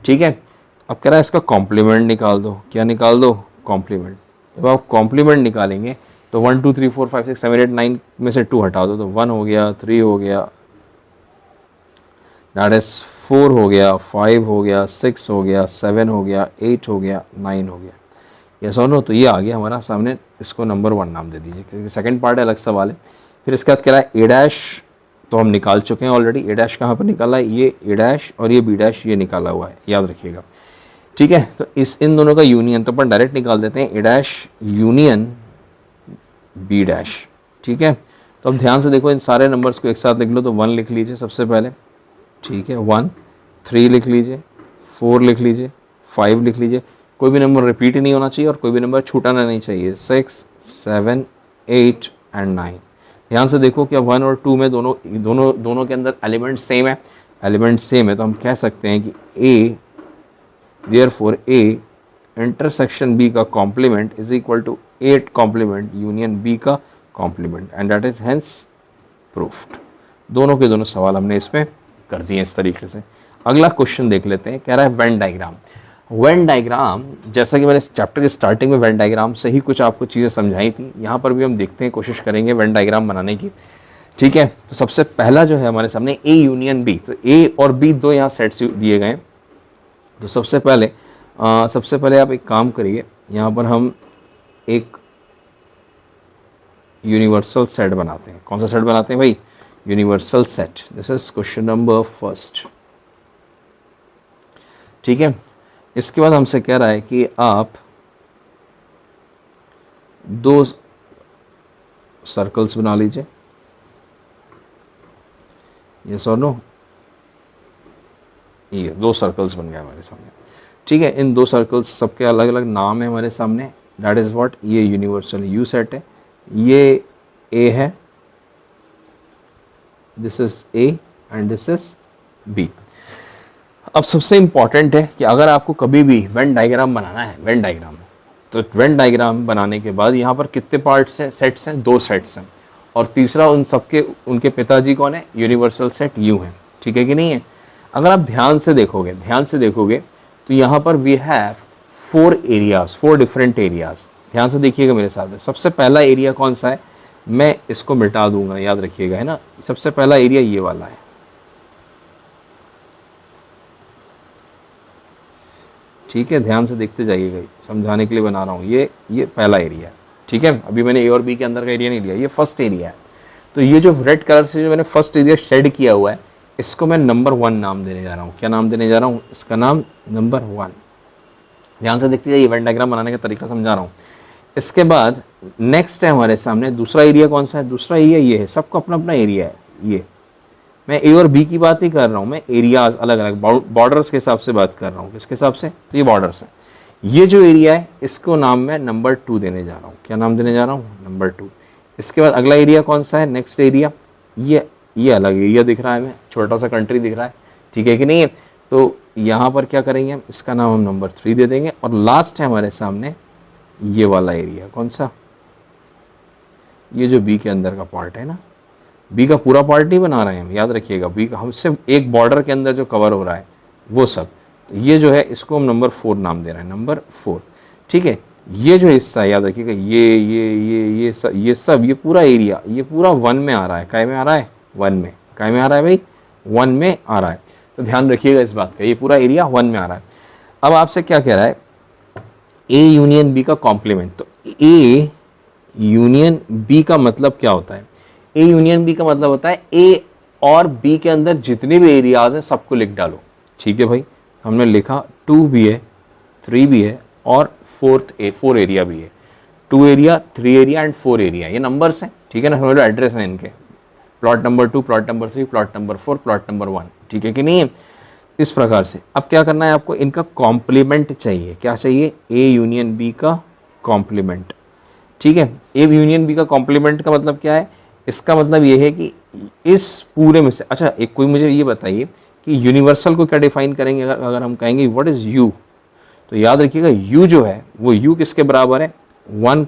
ठीक है। अब कह रहा है इसका कॉम्प्लीमेंट निकाल दो। क्या निकाल दो, कॉम्प्लीमेंट। जब आप कॉम्प्लीमेंट निकालेंगे तो 1 2 3 4 5 6 7 8 9 में से 2 हटा दो, तो 1 हो गया, 3 हो गया, दैट इज 4 हो गया, 5 हो गया, 6 हो गया, 7 हो गया, 8 हो गया, 9 हो गया। यस और नो। तो ये आ गया हमारा सामने, इसको नंबर 1 नाम दे दीजिए, क्योंकि सेकंड पार्ट है, अलग सवाल है। फिर इसके बाद कह रहा है ए डैश, तो हम निकाल चुके हैं ऑलरेडी। ए डैश कहाँ पर निकाला है, ये ए डैश और ये बी डैश, ये निकाला हुआ है, याद रखिएगा, ठीक है। तो इन दोनों का यूनियन तो अपन डायरेक्ट निकाल देते हैं, ए डैश यूनियन बी डैश, ठीक है। तो अब ध्यान से देखो, इन सारे नंबर्स को एक साथ लिख लो। तो 1 लिख लीजिए सबसे पहले, ठीक है, 1, 3 लिख लीजिए, 4 लिख लीजिए, 5 लिख लीजिए, कोई भी नंबर रिपीट ही नहीं होना चाहिए और कोई भी नंबर छूटाना नहीं चाहिए, 6 7 8 एंड 9। ध्यान से देखो, क्या 1 और 2 में दोनों के अंदर एलिमेंट सेम है, एलिमेंट सेम है, तो हम कह सकते हैं कि A, therefore A intersection B का complement is equal to 8 complement union B का complement, and that is hence proofed. दोनों के दोनों सवाल हमने इसमें कर दिए इस तरीके से। अगला क्वेश्चन देख लेते हैं, कह रहा है वेन डायग्राम। वेन डायग्राम, जैसा कि मैंने चैप्टर के स्टार्टिंग में वेन डायग्राम से ही कुछ आपको चीज़ें समझाई थी, यहाँ पर भी हम देखते हैं, कोशिश करेंगे वेन डायग्राम बनाने की। ठीक है, तो सबसे पहला जो है हमारे सामने ए यूनियन बी, तो ए और बी दो यहाँ सेट्स दिए गए हैं। तो सबसे पहले आप एक काम करिए, यहाँ पर हम एक यूनिवर्सल सेट बनाते हैं। कौन सा सेट बनाते हैं भाई? Universal set. This is question number first. ठीक है, इसके बाद हमसे कह रहा है कि आप दो सर्कल्स बना लीजिए। यस और नो? ये दो सर्कल्स बन गए हमारे सामने। ठीक है, इन दो सर्कल्स सबके अलग अलग नाम है हमारे सामने। दैट इज व्हाट, ये यूनिवर्सल यू सेट है, ये ए है, this is A and this is B. अब सबसे इंपॉर्टेंट है कि अगर आपको कभी भी वेन डायग्राम बनाना है, वेन डायग्राम, तो वेन डायग्राम बनाने के बाद यहाँ पर कितने पार्ट्स हैं, सेट्स हैं? दो सेट्स हैं, और तीसरा उन सबके उनके पिताजी कौन है? यूनिवर्सल सेट यू है। ठीक है कि नहीं है? अगर आप ध्यान से देखोगे तो यहाँ पर we have 4 areas, 4 different areas. ध्यान से देखिएगा मेरे साथ। सबसे पहला एरिया कौन सा है? मैं इसको मिटा दूंगा, याद रखिएगा, है ना। सबसे पहला एरिया ये वाला है। ठीक है, ध्यान से देखते जाइएगा, समझाने के लिए बना रहा हूँ। ये पहला एरिया है। ठीक है, अभी मैंने ए और बी के अंदर का एरिया नहीं लिया, ये फर्स्ट एरिया है। तो ये जो रेड कलर से जो मैंने फर्स्ट एरिया शेड किया हुआ है, इसको मैं नंबर 1 नाम देने जा रहा हूँ। क्या नाम देने जा रहा हूँ? इसका नाम नंबर 1। ध्यान से देखते जाइए, वेन डायग्राम बनाने का तरीका समझा रहा हूँ। इसके बाद नेक्स्ट है हमारे सामने दूसरा एरिया। कौन सा है दूसरा एरिया? ये है। सबका अपना अपना एरिया है। ये मैं ए और बी की बात नहीं कर रहा हूँ, मैं एरियाज अलग अलग बॉर्डर्स के हिसाब से बात कर रहा हूँ। किसके हिसाब से? तो ये बॉर्डर्स है। ये जो एरिया है इसको नाम मैं नंबर 2 देने जा रहा हूँ। क्या नाम देने जा रहा हूँ? नंबर 2। इसके बाद अगला एरिया कौन सा है? नेक्स्ट एरिया ये अलग एरिया दिख रहा है, हमें छोटा सा कंट्री दिख रहा है। ठीक है कि नहीं है? तो यहाँ पर क्या करेंगे हम? इसका नाम हम नंबर 3 दे देंगे। और लास्ट है हमारे सामने ये वाला एरिया। कौन सा? ये जो बी के अंदर का पार्ट है ना, बी का पूरा पार्ट नहीं बना रहे हैं हम, याद रखिएगा। बी का हम सिर्फ एक बॉर्डर के अंदर जो कवर हो रहा है वो सब। तो ये जो है इसको हम नंबर 4 नाम दे रहे हैं, नंबर 4। ठीक है, ये जो हिस्सा है याद रखिएगा, ये सब ये पूरा एरिया ये पूरा 1 में आ रहा है। काय में आ रहा है? 1 में। काय में आ रहा है भाई? 1 में आ रहा है। तो ध्यान रखिएगा इस बात का, ये पूरा एरिया 1 में आ रहा है। अब आपसे क्या कह रहा है? ए यूनियन बी का कॉम्प्लीमेंट। तो ए यूनियन बी का मतलब क्या होता है? ए यूनियन बी का मतलब होता है ए और बी के अंदर जितने भी एरियाज हैं सबको लिख डालो। ठीक है भाई, हमने लिखा 2 भी है, 3 भी है और 4 एरिया भी है। 2 एरिया, 3 एरिया एंड 4 एरिया, ये नंबर्स हैं। ठीक है ना, हमारे एड्रेस हैं इनके। Plot number 2, plot number 3, plot number 4, plot number 1। ठीक है कि नहीं है? इस प्रकार से अब क्या करना है आपको? इनका कॉम्प्लीमेंट चाहिए। क्या चाहिए? ए यूनियन बी का कॉम्प्लीमेंट। ठीक है, ए यूनियन बी का कॉम्प्लीमेंट का मतलब क्या है? इसका मतलब ये है कि इस पूरे में से, अच्छा एक कोई मुझे ये बताइए कि यूनिवर्सल को क्या डिफाइन करेंगे? अगर हम कहेंगे व्हाट इज़ यू, तो याद रखिएगा यू जो है वो यू किसके बराबर है? 1,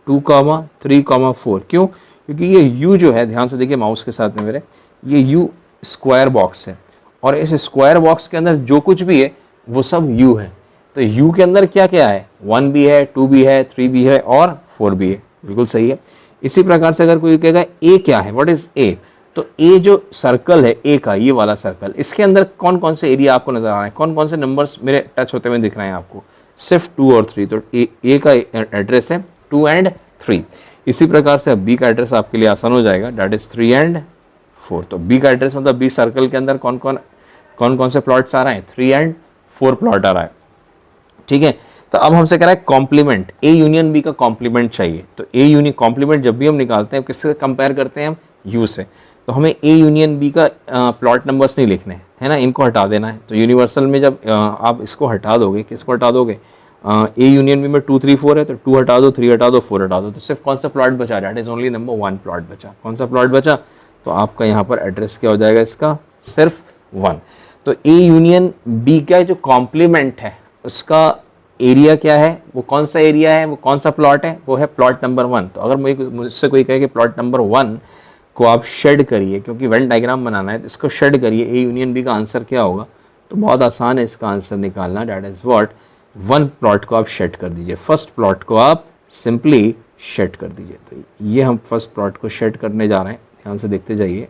2, 3, 4। क्यों? क्योंकि ये यू जो है, ध्यान से देखिए माउस के साथ में मेरे, ये यू स्क्वायर बॉक्स है और इस स्क्वायर बॉक्स के अंदर जो कुछ भी है वो सब यू है। तो यू के अंदर क्या क्या है? 1 भी है, 2 भी है, 3 भी है और 4 भी है। बिल्कुल सही है। इसी प्रकार से अगर कोई कहेगा ए क्या है, व्हाट इज ए, तो ए जो सर्कल है ए का, ये वाला सर्कल, इसके अंदर कौन कौन से एरिया आपको नजर आ रहे हैं? कौन कौन से नंबर्स मेरे टच होते हुए दिख रहे हैं आपको? सिर्फ 2 और 3। तो ए का एड्रेस है 2 एंड 3। इसी प्रकार से अब बी का एड्रेस आपके लिए आसान हो जाएगा, दैट इज 3 एंड 4। तो बी का एड्रेस मतलब बी सर्कल के अंदर कौन कौन से प्लॉट्स आ रहे हैं? 3 एंड 4 प्लॉट आ रहा है। ठीक है, तो अब हमसे कह रहा है कॉम्प्लीमेंट, ए यूनियन बी का कॉम्प्लीमेंट चाहिए। तो ए यूनियन कॉम्प्लीमेंट जब भी हम निकालते हैं किससे कंपेयर करते हैं? हम यू से। तो हमें ए यूनियन बी का प्लॉट नंबर्स नहीं लिखने है ना, इनको हटा देना है। तो यूनिवर्सल में जब आप इसको हटा दोगे, किसको हटा दोगे? ए यूनियन बी में 2, 3, 4 है, तो 2 हटा दो, 3 हटा दो, 4 हटा दो, तो सिर्फ कौन सा प्लॉट बचा? That is only number 1 plot बचा। कौन सा प्लॉट बचा? तो आपका यहाँ पर एड्रेस क्या हो जाएगा इसका? सिर्फ 1। तो ए यूनियन बी का जो कॉम्प्लीमेंट है उसका एरिया क्या है? वो कौन सा एरिया है? वो कौन सा प्लॉट है? वो है प्लॉट नंबर 1। तो अगर मुझसे कोई कहे कि प्लॉट नंबर 1 को आप शेड करिए, क्योंकि वेन डायग्राम बनाना है तो इसको शेड करिए, ए यूनियन बी का आंसर क्या होगा? तो बहुत आसान है इसका आंसर निकालना, that is what, one plot को आप शेड कर दीजिए, फर्स्ट प्लॉट को आप सिंपली शेड कर दीजिए। तो ये हम फर्स्ट प्लॉट को शेड करने जा रहे हैं, ध्यान से देखते जाइए।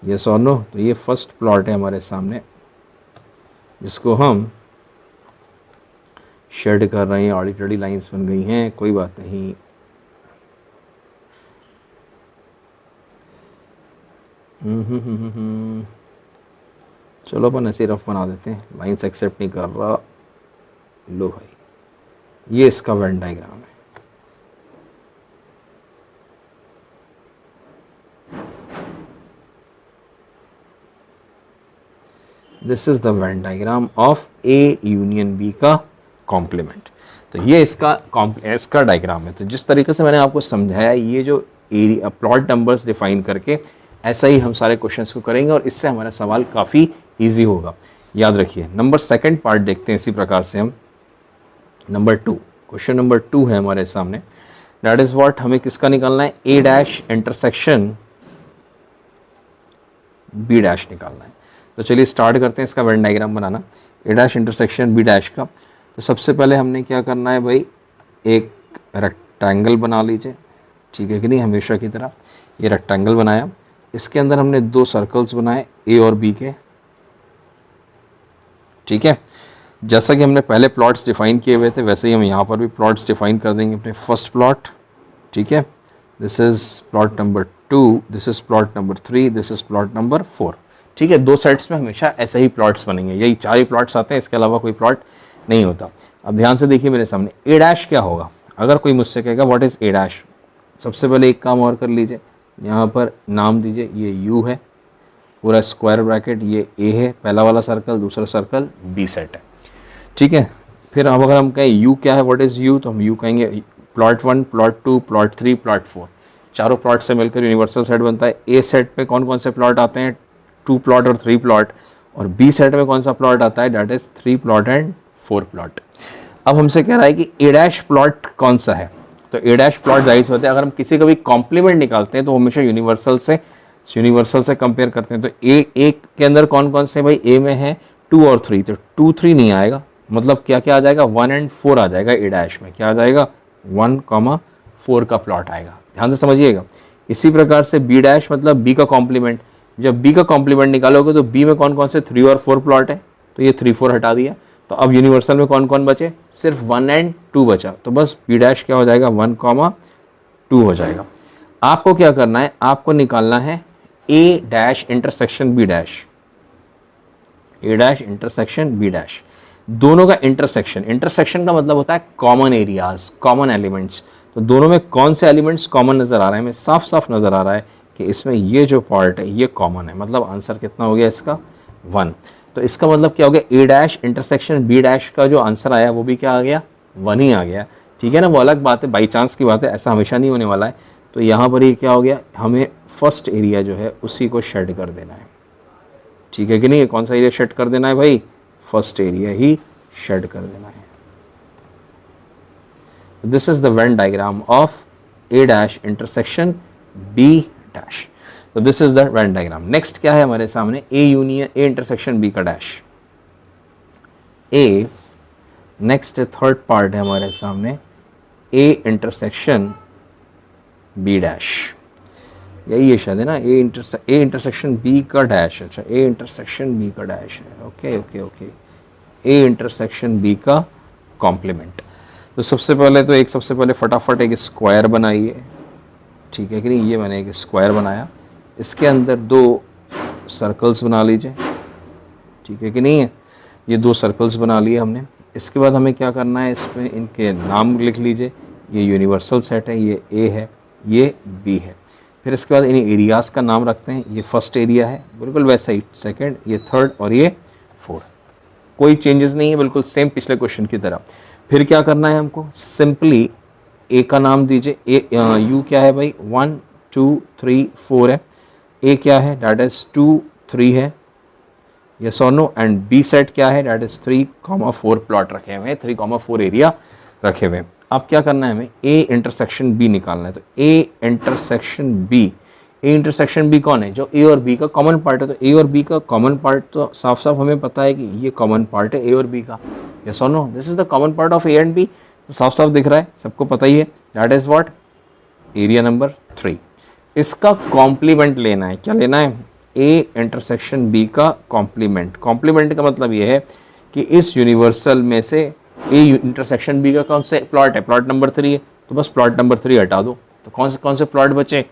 यस और नो, तो ये फर्स्ट प्लॉट है हमारे सामने जिसको हम शेड कर रहे हैं। ऑलरेडी लाइंस बन गई हैं, कोई बात नहीं। चलो अपन ऐसे रफ बना देते हैं, लाइंस एक्सेप्ट नहीं कर रहा। लो भाई, ये इसका वेन डायग्राम है। This is the Venn diagram of A union B का कॉम्प्लीमेंट। तो ये इसका डायग्राम है। तो जिस तरीके से मैंने आपको समझाया, ये जो एरिया प्लॉट नंबर्स डिफाइन करके, ऐसा ही हम सारे क्वेश्चंस को करेंगे और इससे हमारा सवाल काफ़ी इजी होगा। याद रखिए। नंबर सेकंड पार्ट देखते हैं इसी प्रकार से हम। नंबर 2, क्वेश्चन नंबर 2 है हमारे सामने, दैट इज व्हाट, हमें किसका निकालना है, ए डैश इंटरसेक्शन बी डैश निकालना है। तो चलिए स्टार्ट करते हैं इसका वेन डायग्राम बनाना, ए डैश इंटरसेक्शन बी डैश का। तो सबसे पहले हमने क्या करना है भाई, एक रेक्टेंगल बना लीजिए, ठीक है कि नहीं, हमेशा की तरह। ये रेक्टेंगल बनाया, इसके अंदर हमने 2 सर्कल्स बनाए ए और बी के, ठीक है। जैसा कि हमने पहले प्लॉट्स डिफाइन किए हुए थे, वैसे ही हम यहाँ पर भी प्लॉट्स डिफाइन कर देंगे अपने फर्स्ट प्लॉट, ठीक है। This is plot number 2, this is plot number 3, this is plot number 4, ठीक है। 2 सेट्स में हमेशा ऐसे ही प्लॉट्स बनेंगे, यही 4 ही प्लॉट्स आते हैं, इसके अलावा कोई प्लॉट नहीं होता। अब ध्यान से देखिए मेरे सामने, ए डैश क्या होगा। अगर कोई मुझसे कहेगा व्हाट इज़ ए डैश, सबसे पहले एक काम और कर लीजिए, यहाँ पर नाम दीजिए, ये यू है, पूरा स्क्वायर ब्रैकेट, ये ए है, पहला वाला सर्कल, दूसरा सर्कल बी सेट है, ठीक है। फिर अब अगर हम कहें यू क्या है, व्हाट इज़ यू, तो हम यू कहेंगे प्लॉट 1, प्लॉट 2, प्लॉट 3, प्लॉट 4, चारों प्लॉट से मिलकर यूनिवर्सल सेट बनता है। ए सेट पे कौन कौन से प्लॉट आते हैं, 2 प्लॉट और 3 प्लॉट, और बी सेट में कौन सा प्लॉट आता है, that is 3 plot and 4 plot. अब हमसे कह रहा है कि ए डैश प्लॉट कौन सा है, तो ए डैश प्लॉट जाहिर सी बात है, अगर हम किसी का भी कॉम्प्लीमेंट निकालते हैं तो हमेशा यूनिवर्सल से कंपेयर करते हैं। तो ए के अंदर कौन कौन से, भाई ए में है 2 और 3, तो 2, 3 नहीं आएगा, मतलब क्या क्या आ जाएगा, 1 एंड 4 आ जाएगा। ए डैश में क्या आ जाएगा, 1, 4 का प्लॉट आएगा, ध्यान से समझिएगा। इसी प्रकार से बी डैश मतलब बी का कॉम्प्लीमेंट, जब बी का कॉम्प्लीमेंट निकालोगे तो बी में कौन कौन से 3 और 4 प्लॉट है, तो ये 3, 4 हटा दिया, तो अब यूनिवर्सल में कौन कौन बचे, सिर्फ 1 एंड 2 बचा, तो बस बी डैश क्या हो जाएगा, 1, 2 हो जाएगा। आपको क्या करना है, आपको निकालना है ए डैश इंटरसेक्शन बी डैश, ए डैश इंटरसेक्शन बी डैश, दोनों का इंटरसेक्शन का मतलब होता है कॉमन एरियाज, कॉमन एलिमेंट्स। तो दोनों में कौन से एलिमेंट्स कॉमन नज़र आ रहे हैं, हमें साफ साफ नज़र आ रहा है कि इसमें ये जो पार्ट है ये कॉमन है, मतलब आंसर कितना हो गया इसका, 1। तो इसका मतलब क्या हो गया, ए डैश इंटरसेक्शन बी डैश का जो आंसर आया वो भी क्या आ गया, 1 ही आ गया, ठीक है ना। वो अलग बात है, बाई चांस की बात है, ऐसा हमेशा नहीं होने वाला है। तो यहाँ पर ये क्या हो गया, हमें फर्स्ट एरिया जो है उसी को शेड कर देना है, ठीक है कि नहीं। कौन सा एरिया शेड कर देना है भाई, फर्स्ट एरिया ही शेड कर देना है। This is the Venn diagram of A dash intersection B dash. तो this is the Venn diagram. Next क्या है हमारे सामने, ए इंटरसेक्शन बी का dash, A. Next third part है हमारे सामने, ए इंटरसेक्शन बी डैश, यही है शायद है ना, ए इंटरसेक्शन बी का डैश, अच्छा ए इंटरसेक्शन बी का डैश है, okay okay okay, A intersection B का कॉम्प्लीमेंट। तो सबसे पहले फटाफट एक स्क्वायर बनाइए, ठीक है कि नहीं। ये मैंने एक स्क्वायर बनाया, इसके अंदर 2 सर्कल्स बना लीजिए, ठीक है कि नहीं है। ये 2 सर्कल्स बना लिए हमने। इसके बाद हमें क्या करना है, इसमें इनके नाम लिख लीजिए, ये यूनिवर्सल सेट है, ये ए है, ये बी है। फिर इसके बाद इन एरियाज़ का नाम रखते हैं, ये फर्स्ट एरिया है बिल्कुल वैसा ही, सेकंड, ये थर्ड और ये 4, कोई चेंजेस नहीं है, बिल्कुल सेम पिछले क्वेश्चन की तरह। फिर क्या करना है हमको, सिंपली ए का नाम दीजिए, यू क्या है भाई, 1, 2, 3, 4 है, ए क्या है, डैट इज 2, 3 है, यस और नो। एंड बी सेट क्या है, डैट इज 3, 4 प्लॉट रखे हुए हैं, 3, 4 एरिया रखे हुए हैं। अब क्या करना है हमें, ए इंटरसेक्शन बी निकालना है। तो A intersection B, A intersection B कौन है, जो ए और बी का कॉमन पार्ट है। तो ए और बी का कॉमन पार्ट तो साफ साफ हमें पता है कि ये कॉमन पार्ट है ए और बी का। यस और no, this is the common part of A and B. तो साफ साफ दिख रहा है, सबको पता ही है, that is what, area number 3। इसका कॉम्प्लीमेंट लेना है, क्या लेना है, ए इंटरसेक्शन बी का कॉम्प्लीमेंट। कॉम्प्लीमेंट का मतलब ये है कि इस यूनिवर्सल में से ए इंटरसेक्शन बी का कौन से प्लॉट है, प्लॉट नंबर 3 है, तो बस प्लॉट नंबर 3 हटा दो। तो कौन से प्लॉट बचे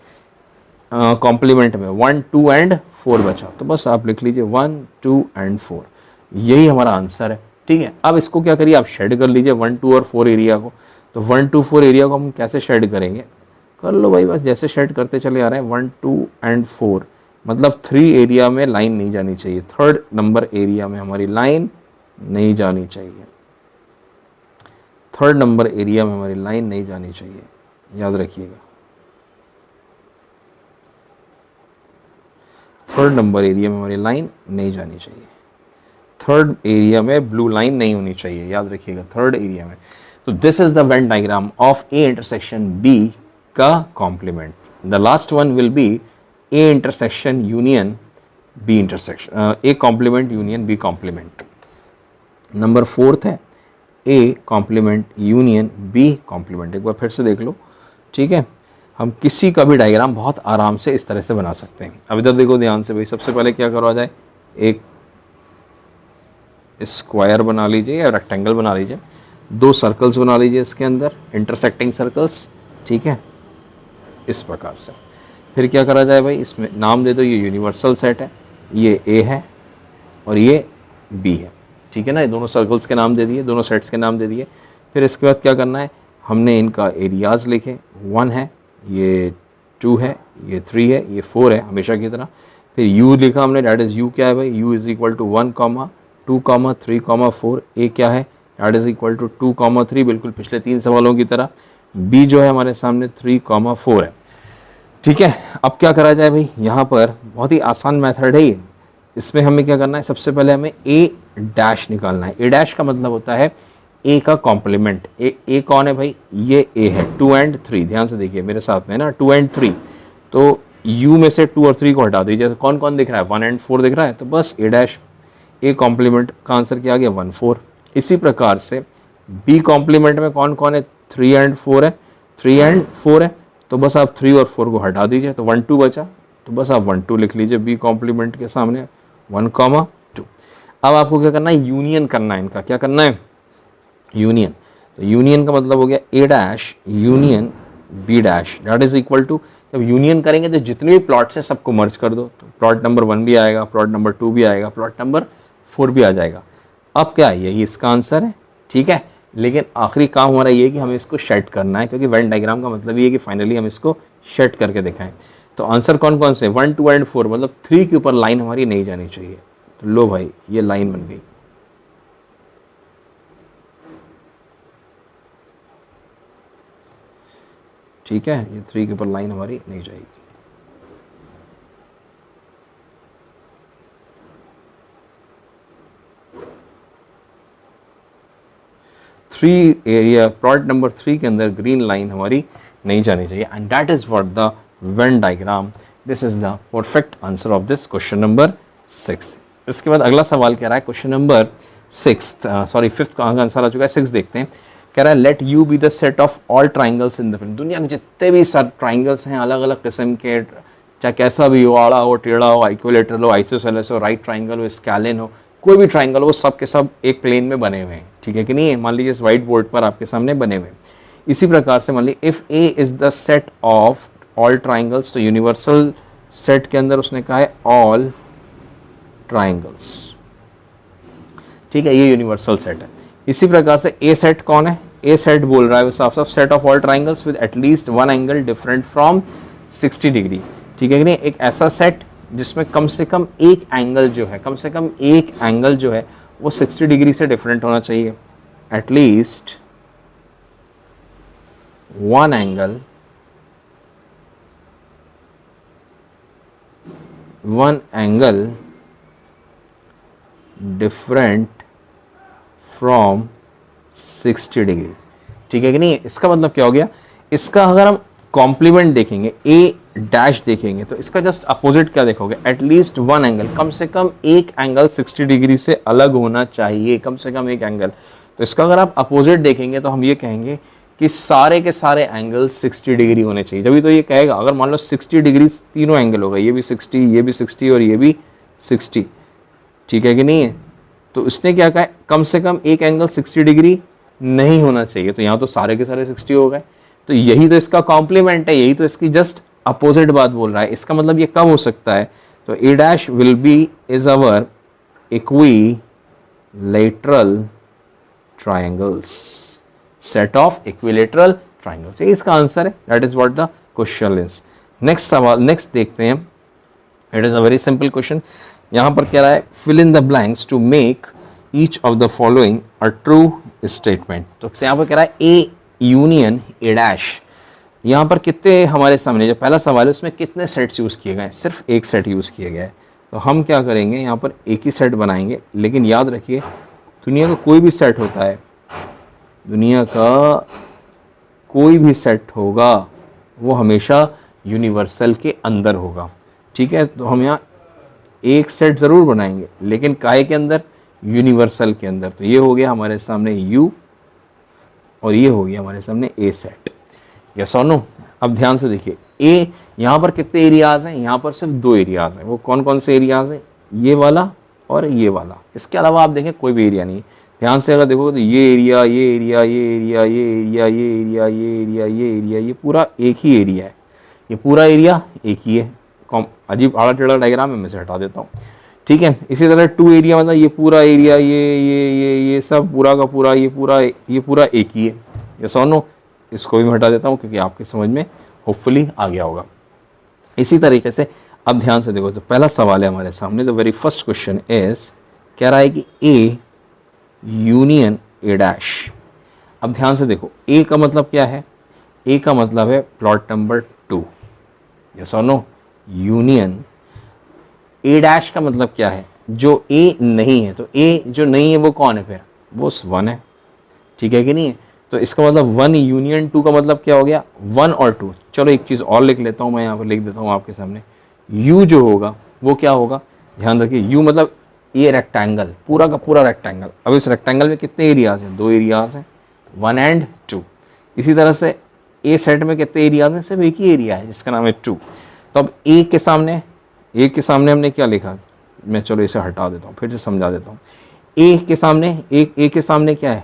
कॉम्प्लीमेंट में, 1, 2 एंड 4 बचा। तो बस आप लिख लीजिए 1, 2 एंड 4, यही हमारा आंसर है। ठीक है, अब इसको क्या करिए, आप शेड कर लीजिए 1, 2 और 4 एरिया को। तो 1, 2, 4 एरिया को हम कैसे शेड करेंगे, कर लो भाई, बस जैसे शेड करते चले आ रहे हैं 1, 2 एंड 4, मतलब 3 एरिया में लाइन नहीं जानी चाहिए, 3rd नंबर एरिया में हमारी लाइन नहीं जानी चाहिए, 3rd नंबर एरिया में हमारी लाइन नहीं जानी चाहिए, याद रखिएगा। 3rd नंबर एरिया में हमारी लाइन नहीं जानी चाहिए, 3rd एरिया में ब्लू लाइन नहीं होनी चाहिए, याद रखिएगा 3rd एरिया में। तो this is the Venn diagram of A intersection B का complement. The last one will be A intersection union B intersection, A complement union B complement. Number 4th है A complement union B complement. एक बार फिर से देख लो, ठीक है, हम किसी का भी डायग्राम बहुत आराम से इस तरह से बना सकते हैं। अब इधर देखो ध्यान से भाई, सबसे पहले क्या करवा जाए, एक स्क्वायर बना लीजिए या रेक्टेंगल बना लीजिए, 2 सर्कल्स बना लीजिए इसके अंदर, इंटरसेक्टिंग सर्कल्स, ठीक है, इस प्रकार से। फिर क्या करा जाए भाई, इसमें नाम दे दो, ये यूनिवर्सल सेट है, ये ए है और ये बी है, ठीक है ना, ये दोनों सर्कल्स के नाम दे दिए, दोनों सेट्स के नाम दे दिए। फिर इसके बाद क्या करना है, हमने इनका एरियाज़ लिखे, 1 है, ये 2 है, ये 3 है, ये 4 है हमेशा की तरह। फिर u लिखा हमने, डैट इज़ u क्या है भाई, u is equal to 1, 2, 3, 4। a क्या है, डैट इज़ इक्वल टू 2, 3, बिल्कुल पिछले 3 सवालों की तरह। b जो है हमारे सामने 3, 4 है, ठीक है। अब क्या करा जाए भाई, यहाँ पर बहुत ही आसान मेथड है ये। इसमें हमें क्या करना है, सबसे पहले हमें a डैश निकालना है। a डैश का मतलब होता है a का कॉम्प्लीमेंट। a कौन है भाई, ये a है, 2 एंड 3, ध्यान से देखिए मेरे साथ में ना, 2 एंड 3। तो u में से 2 और 3 को हटा दीजिए, तो कौन कौन दिख रहा है, 1 एंड 4 दिख रहा है, तो बस a डैश, a कॉम्प्लीमेंट का आंसर क्या आ गया, 1, 4। इसी प्रकार से b कॉम्प्लीमेंट में कौन कौन है, 3 एंड 4 है, 3 एंड 4 है, तो बस आप 3 और 4 को हटा दीजिए, तो 1, 2 बचा, तो बस आप 1, 2 लिख लीजिए b कॉम्प्लीमेंट के सामने, 1, 2। अब आपको क्या करना है, यूनियन करना है इनका, क्या करना है, यूनियन। तो यूनियन का मतलब हो गया a dash union b dash, that is equal to, जब यूनियन करेंगे तो जितने भी प्लॉट्स हैं सबको मर्ज कर दो, तो प्लॉट नंबर 1 भी आएगा, प्लॉट नंबर 2 भी आएगा, प्लॉट नंबर 4 भी आ जाएगा। अब क्या है, यही इसका आंसर है, ठीक है। लेकिन आखिरी काम हमारा ये है कि हमें इसको शेड करना है, क्योंकि वेन डायग्राम का मतलब ये है कि फाइनली हम इसको शेड करके दिखाएं। तो आंसर कौन कौन से, 1, 2 एंड 4, मतलब 3 के ऊपर लाइन हमारी नहीं जानी चाहिए। तो लो भाई, ये लाइन बन गई, ठीक है, ये 3 के ऊपर लाइन हमारी नहीं जाएगी। एरिया प्लॉट नंबर 3 के अंदर ग्रीन लाइन हमारी नहीं जानी चाहिए, and that is what the Venn diagram. This is the perfect answer of this question number 6। इसके बाद अगला सवाल कह रहा है, क्वेश्चन नंबर 5th का आंसर आ चुका है, 6 देखते हैं। कह रहा है, let you be the set of all triangles in the film. दुनिया में जितने भी सब ट्राइंगल्स हैं अलग अलग किस्म के, चाहे कैसा भी हो, आड़ा हो, टेढ़ा हो, इक्विलेटरल हो, आइसोसेलेस हो, राइट ट्राइंगल हो, स्कैलिन हो, कोई भी ट्राइंगल हो, सब के सब एक प्लेन में बने हुए हैं, ठीक है कि नहीं है। मान लीजिए इस वाइट बोर्ड पर आपके सामने बने हुए हैं। इसी प्रकार से मान लीजिए if A is the set of all triangles, तो यूनिवर्सल सेट के अंदर उसने कहा है ऑल ट्राइंगल्स, ठीक है, ये यूनिवर्सल सेट है। इसी प्रकार से ए सेट कौन है, ए सेट बोल रहा है साफ साफ, set of all triangles with at least 1 angle different from 60 degree, ठीक है कि नहीं। एक ऐसा सेट जिसमें कम से कम एक एंगल जो है, कम से कम एक एंगल जो है वो 60 डिग्री से डिफरेंट होना चाहिए, at least 1 angle, 1 angle different from 60 degree, ठीक है कि नहीं। इसका मतलब क्या हो गया, इसका अगर हम कॉम्प्लीमेंट देखेंगे, ए डैश देखेंगे तो इसका जस्ट अपोजिट क्या देखोगे, एटलीस्ट वन एंगल, कम से कम एक एंगल 60 डिग्री से अलग होना चाहिए, कम से कम एक एंगल। तो इसका अगर आप अपोजिट देखेंगे तो हम ये कहेंगे कि सारे के सारे एंगल 60 डिग्री होने चाहिए। जब तो ये कहेगा, अगर मान लो 60 डिग्री तीनों एंगल हो गए, ये भी 60, ये भी 60 और ये भी 60, ठीक है कि नहीं है, तो इसने क्या कहा, कम से कम एक एंगल 60 डिग्री नहीं होना चाहिए। तो यहाँ तो सारे के सारे 60 हो गए, तो यही तो इसका कॉम्प्लीमेंट है, यही तो इसकी जस्ट अपोजिट बात बोल रहा है। इसका मतलब ये कब हो सकता है, तो A dash will be is our equilateral triangles, set of equilateral triangles, ये इसका आंसर है। That is what the question is. Next सवाल, नेक्स्ट देखते हैं। It is a very simple question. यहाँ पर क्या रहा है, fill in the blanks to make each of the following a true statement. तो यहाँ पर कह रहा है ए यूनियन ए डैश। यहाँ पर कितने हमारे सामने जो पहला सवाल है उसमें कितने सेट्स यूज़ किए गए हैं, सिर्फ एक सेट यूज़ किया गया है। तो हम क्या करेंगे, यहाँ पर एक ही सेट बनाएंगे, लेकिन याद रखिए दुनिया का कोई भी सेट होता है, दुनिया का कोई भी सेट होगा वो हमेशा यूनिवर्सल के अंदर होगा, ठीक है। तो हम यहाँ एक सेट ज़रूर बनाएंगे, लेकिन काहे के अंदर, यूनिवर्सल के अंदर। तो ये हो गया हमारे सामने यू और ये हो गया हमारे सामने ए सेट, यस और नो। अब ध्यान से देखिए, ए यहाँ पर कितने एरियाज़ हैं, यहाँ पर सिर्फ दो एरियाज़ हैं। वो कौन कौन से एरियाज़ हैं, ये वाला और ये वाला। इसके अलावा आप देखें कोई भी एरिया नहीं है। ध्यान से अगर देखोगे तो ये एरिया, ये एरिया, ये एरिया, ये एरिया, ये एरिया, ये एरिया, ये एरिया, ये पूरा एक ही एरिया है, ये पूरा एरिया एक ही है। अजीब आड़ा टेढ़ा डायग्राम है, मैं इसे हटा देता हूँ, ठीक है। इसी तरह टू एरिया मतलब ये पूरा एरिया, ये सब पूरा का पूरा, ये पूरा एक ही है, यस और नो। इसको भी मैं हटा देता हूँ क्योंकि आपके समझ में होपफुली आ गया होगा। इसी तरीके से अब ध्यान से देखो, तो पहला सवाल है हमारे सामने, the very first question is, कह रहा है कि ए यूनियन ए डैश। अब ध्यान से देखो, ए का मतलब क्या है, ए का मतलब है प्लॉट नंबर 2, यस और नो। यूनियन ए डैश का मतलब क्या है, जो ए नहीं है। तो ए जो नहीं है वो कौन है, फिर वो 1 है, ठीक है कि नहीं है। तो इसका मतलब 1 यूनियन 2 का मतलब क्या हो गया, 1 और 2। चलो एक चीज़ और लिख लेता हूँ, मैं यहाँ पर लिख देता हूँ आपके सामने। यू जो होगा वो क्या होगा, ध्यान रखिए, यू मतलब ये रेक्टेंगल, पूरा का पूरा रेक्टेंगल। अब इस रेक्टेंगल में कितने एरियाज हैं, 2 एरियाज हैं, 1 एंड 2। इसी तरह से ए सेट में कितने एरियाज हैं, सिर्फ एक ही एरिया है जिसका नाम है 2। तो अब ए के सामने हमने क्या लिखा, मैं चलो इसे हटा देता हूँ, फिर से समझा देता हूँ। ए के सामने क्या है,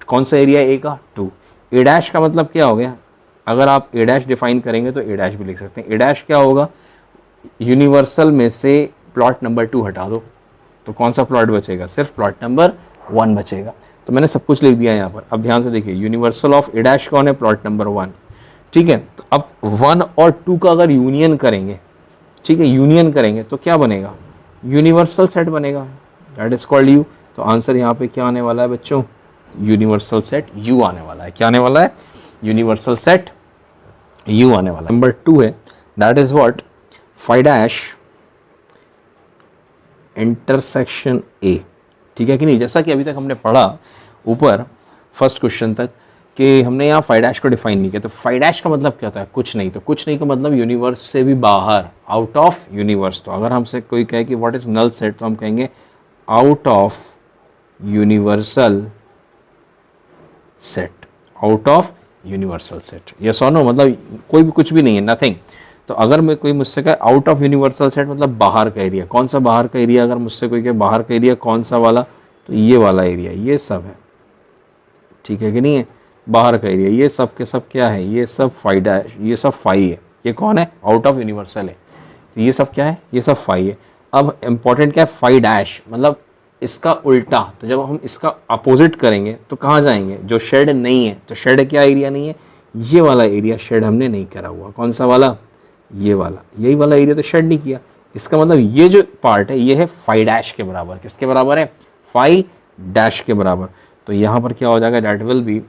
कौन सा एरिया है ए का, 2। ए डैश का मतलब क्या हो गया, अगर आप ए डैश डिफाइन करेंगे तो ए डैश भी लिख सकते हैं। ए डैश क्या होगा, यूनिवर्सल में से प्लॉट नंबर 2 हटा दो तो कौन सा प्लॉट बचेगा, सिर्फ प्लॉट नंबर 1 बचेगा। तो मैंने सब कुछ लिख दिया यहाँ पर। अब ध्यान से देखिए, यूनिवर्सल ऑफ ए डैश कौन है, प्लॉट नंबर 1, ठीक है। तो अब 1 और 2 का अगर यूनियन करेंगे, ठीक है, यूनियन करेंगे तो क्या बनेगा, यूनिवर्सल सेट बनेगा, दैट इज कॉल्ड यू। तो आंसर यहाँ पे क्या आने वाला है बच्चों, यूनिवर्सल सेट यू आने वाला है। क्या आने वाला है, यूनिवर्सल सेट यू आने वाला है। नंबर 2 है, that is what, phi dash intersection A, ठीक है कि नहीं। जैसा कि अभी तक हमने पढ़ा ऊपर फर्स्ट क्वेश्चन तक कि हमने यहाँ फाई डैश को डिफाइन नहीं किया। तो फाई डैश का मतलब क्या होता है, कुछ नहीं। तो कुछ नहीं का मतलब यूनिवर्स से भी बाहर, आउट ऑफ यूनिवर्स। तो अगर हमसे कोई कहे कि व्हाट इज नल सेट, तो हम कहेंगे out of universal set, out of universal set, yes और नो। मतलब कोई भी कुछ भी नहीं है, नथिंग। तो अगर मैं कोई मुझसे कहे आउट ऑफ यूनिवर्सल सेट मतलब बाहर का एरिया, कौन सा बाहर का एरिया, अगर मुझसे कोई कहे बाहर का एरिया कौन सा वाला, तो ये वाला एरिया, ये सब है, ठीक है कि नहीं है, बाहर का एरिया। ये सब के सब क्या है, ये सब फाई डैश, ये सब फाई है। ये कौन है, आउट ऑफ यूनिवर्सल है। तो ये सब क्या है, ये सब फाई है। अब इंपॉर्टेंट क्या है, फाई डैश मतलब इसका उल्टा। तो जब हम इसका अपोजिट करेंगे तो कहाँ जाएंगे, जो शेड नहीं है। तो शेड क्या एरिया नहीं है, ये वाला एरिया शेड हमने नहीं करा हुआ। कौन सा वाला, ये वाला, यही वाला एरिया तो शेड नहीं किया। इसका मतलब ये जो पार्ट है ये है फाई डैश के बराबर। किसके बराबर है, फाई डैश के बराबर। तो यहाँ पर क्या हो जाएगा, डैट विल बी,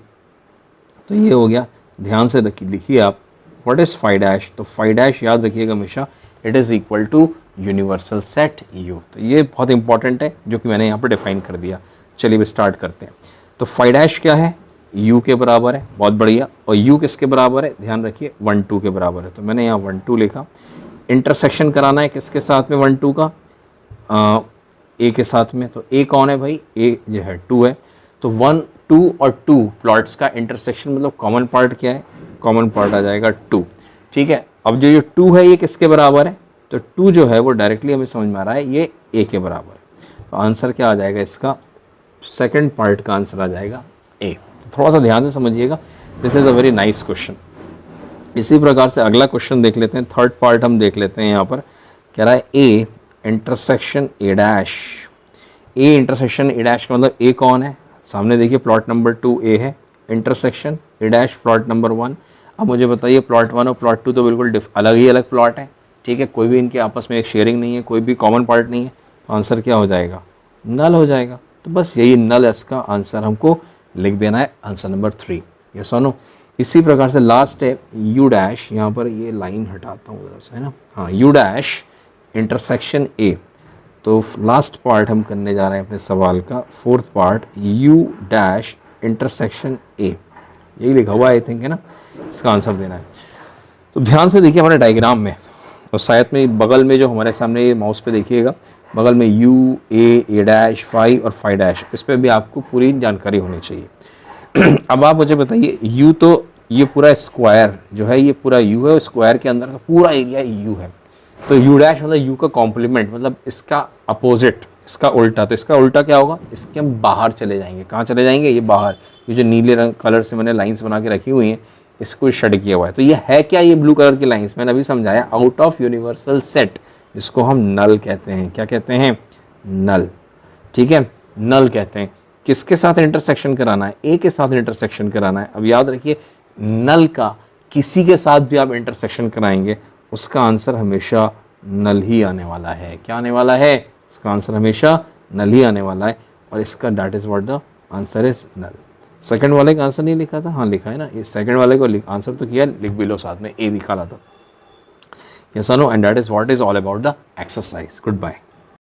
तो ये हो गया। ध्यान से लिखिए आप, व्हाट इज फाई डैश। तो फाई डैश याद रखिएगा हमेशा, it is equal to universal set U. तो ये बहुत इंपॉर्टेंट है जो कि मैंने यहाँ पर डिफाइन कर दिया। चलिए भी स्टार्ट करते हैं। तो फाई डैश क्या है, u के बराबर है, बहुत बढ़िया। और u किसके बराबर है, ध्यान रखिए 1 2 के बराबर है, तो मैंने यहाँ 1 2 लिखा। इंटरसेक्शन कराना है किसके साथ में 1 2 का, a के साथ में, तो a कौन है भाई, a जो है 2 है, तो 1 2 और 2 प्लॉट्स का इंटरसेक्शन मतलब कॉमन पार्ट क्या है, कॉमन पार्ट आ जाएगा 2, ठीक है। अब जो ये 2 है ये किसके बराबर है, तो 2 जो है वो डायरेक्टली हमें समझ में आ रहा है ये a के बराबर है, तो आंसर क्या आ जाएगा इसका, सेकंड पार्ट का आंसर आ जाएगा a। तो थोड़ा सा ध्यान से समझिएगा, this is a very nice question. इसी प्रकार से अगला क्वेश्चन देख लेते हैं, थर्ड पार्ट हम देख लेते हैं। यहाँ पर कह रहा है a intersection a dash, a intersection a dash का मतलब a कौन है, सामने देखिए प्लॉट नंबर 2 a है, intersection a dash plot number 1। अब मुझे बताइए प्लॉट 1 और प्लॉट 2 तो बिल्कुल अलग ही अलग प्लॉट है, ठीक है, कोई भी इनके आपस में एक शेयरिंग नहीं है, कोई भी कॉमन पार्ट नहीं है, तो आंसर क्या हो जाएगा, नल हो जाएगा। तो बस यही नल इसका आंसर हमको लिख देना है, आंसर नंबर 3, ये सुनो। इसी प्रकार से लास्ट है u डैश, यहाँ पर ये लाइन हटाता हूँ ज़रा सा, है ना, हाँ, u डैश इंटरसेक्शन a। तो लास्ट पार्ट हम करने जा रहे हैं अपने सवाल का, fourth part, u dash intersection a, यही लिखा हुआ आई थिंक, है ना, इसका आंसर देना है। तो ध्यान से देखिए हमारे डायग्राम में, और शायद में बगल में जो हमारे सामने ये माउस पे देखिएगा, बगल में u a डैश फाई और फाई डैश, इस पर भी आपको पूरी जानकारी होनी चाहिए। अब आप मुझे बताइए u, तो ये पूरा स्क्वायर जो है, ये पूरा u है, स्क्वायर के अंदर का पूरा एरिया u है, तो u डैश मतलब u का कॉम्प्लीमेंट, मतलब इसका अपोजिट, इसका उल्टा, तो इसका उल्टा क्या होगा, इसके हम बाहर चले जाएंगे। कहाँ चले जाएंगे, ये बाहर, ये जो नीले रंग कलर से मैंने लाइंस बना के रखी हुई हैं, इसको शेड किया हुआ है। तो ये है क्या, ये ब्लू कलर की लाइंस मैंने अभी समझाया, आउट ऑफ यूनिवर्सल सेट, जिसको हम नल कहते हैं। क्या कहते हैं, नल, ठीक है, नल कहते हैं। किसके साथ इंटरसेक्शन कराना है, ए के साथ इंटरसेक्शन कराना है। अब याद रखिए नल का किसी के साथ भी आप इंटरसेक्शन कराएंगे, उसका आंसर हमेशा नल ही आने वाला है। क्या आने वाला है, इसका आंसर हमेशा नल ही आने वाला है, और इसका that is what the answer is null. Second वाले का आंसर नहीं लिखा था, हाँ लिखा है ना, इस सेकंड वाले को आंसर तो किया, लिख भी लो साथ में, ए निकाला था। यस और no, and that is what is all about the exercise. Good bye.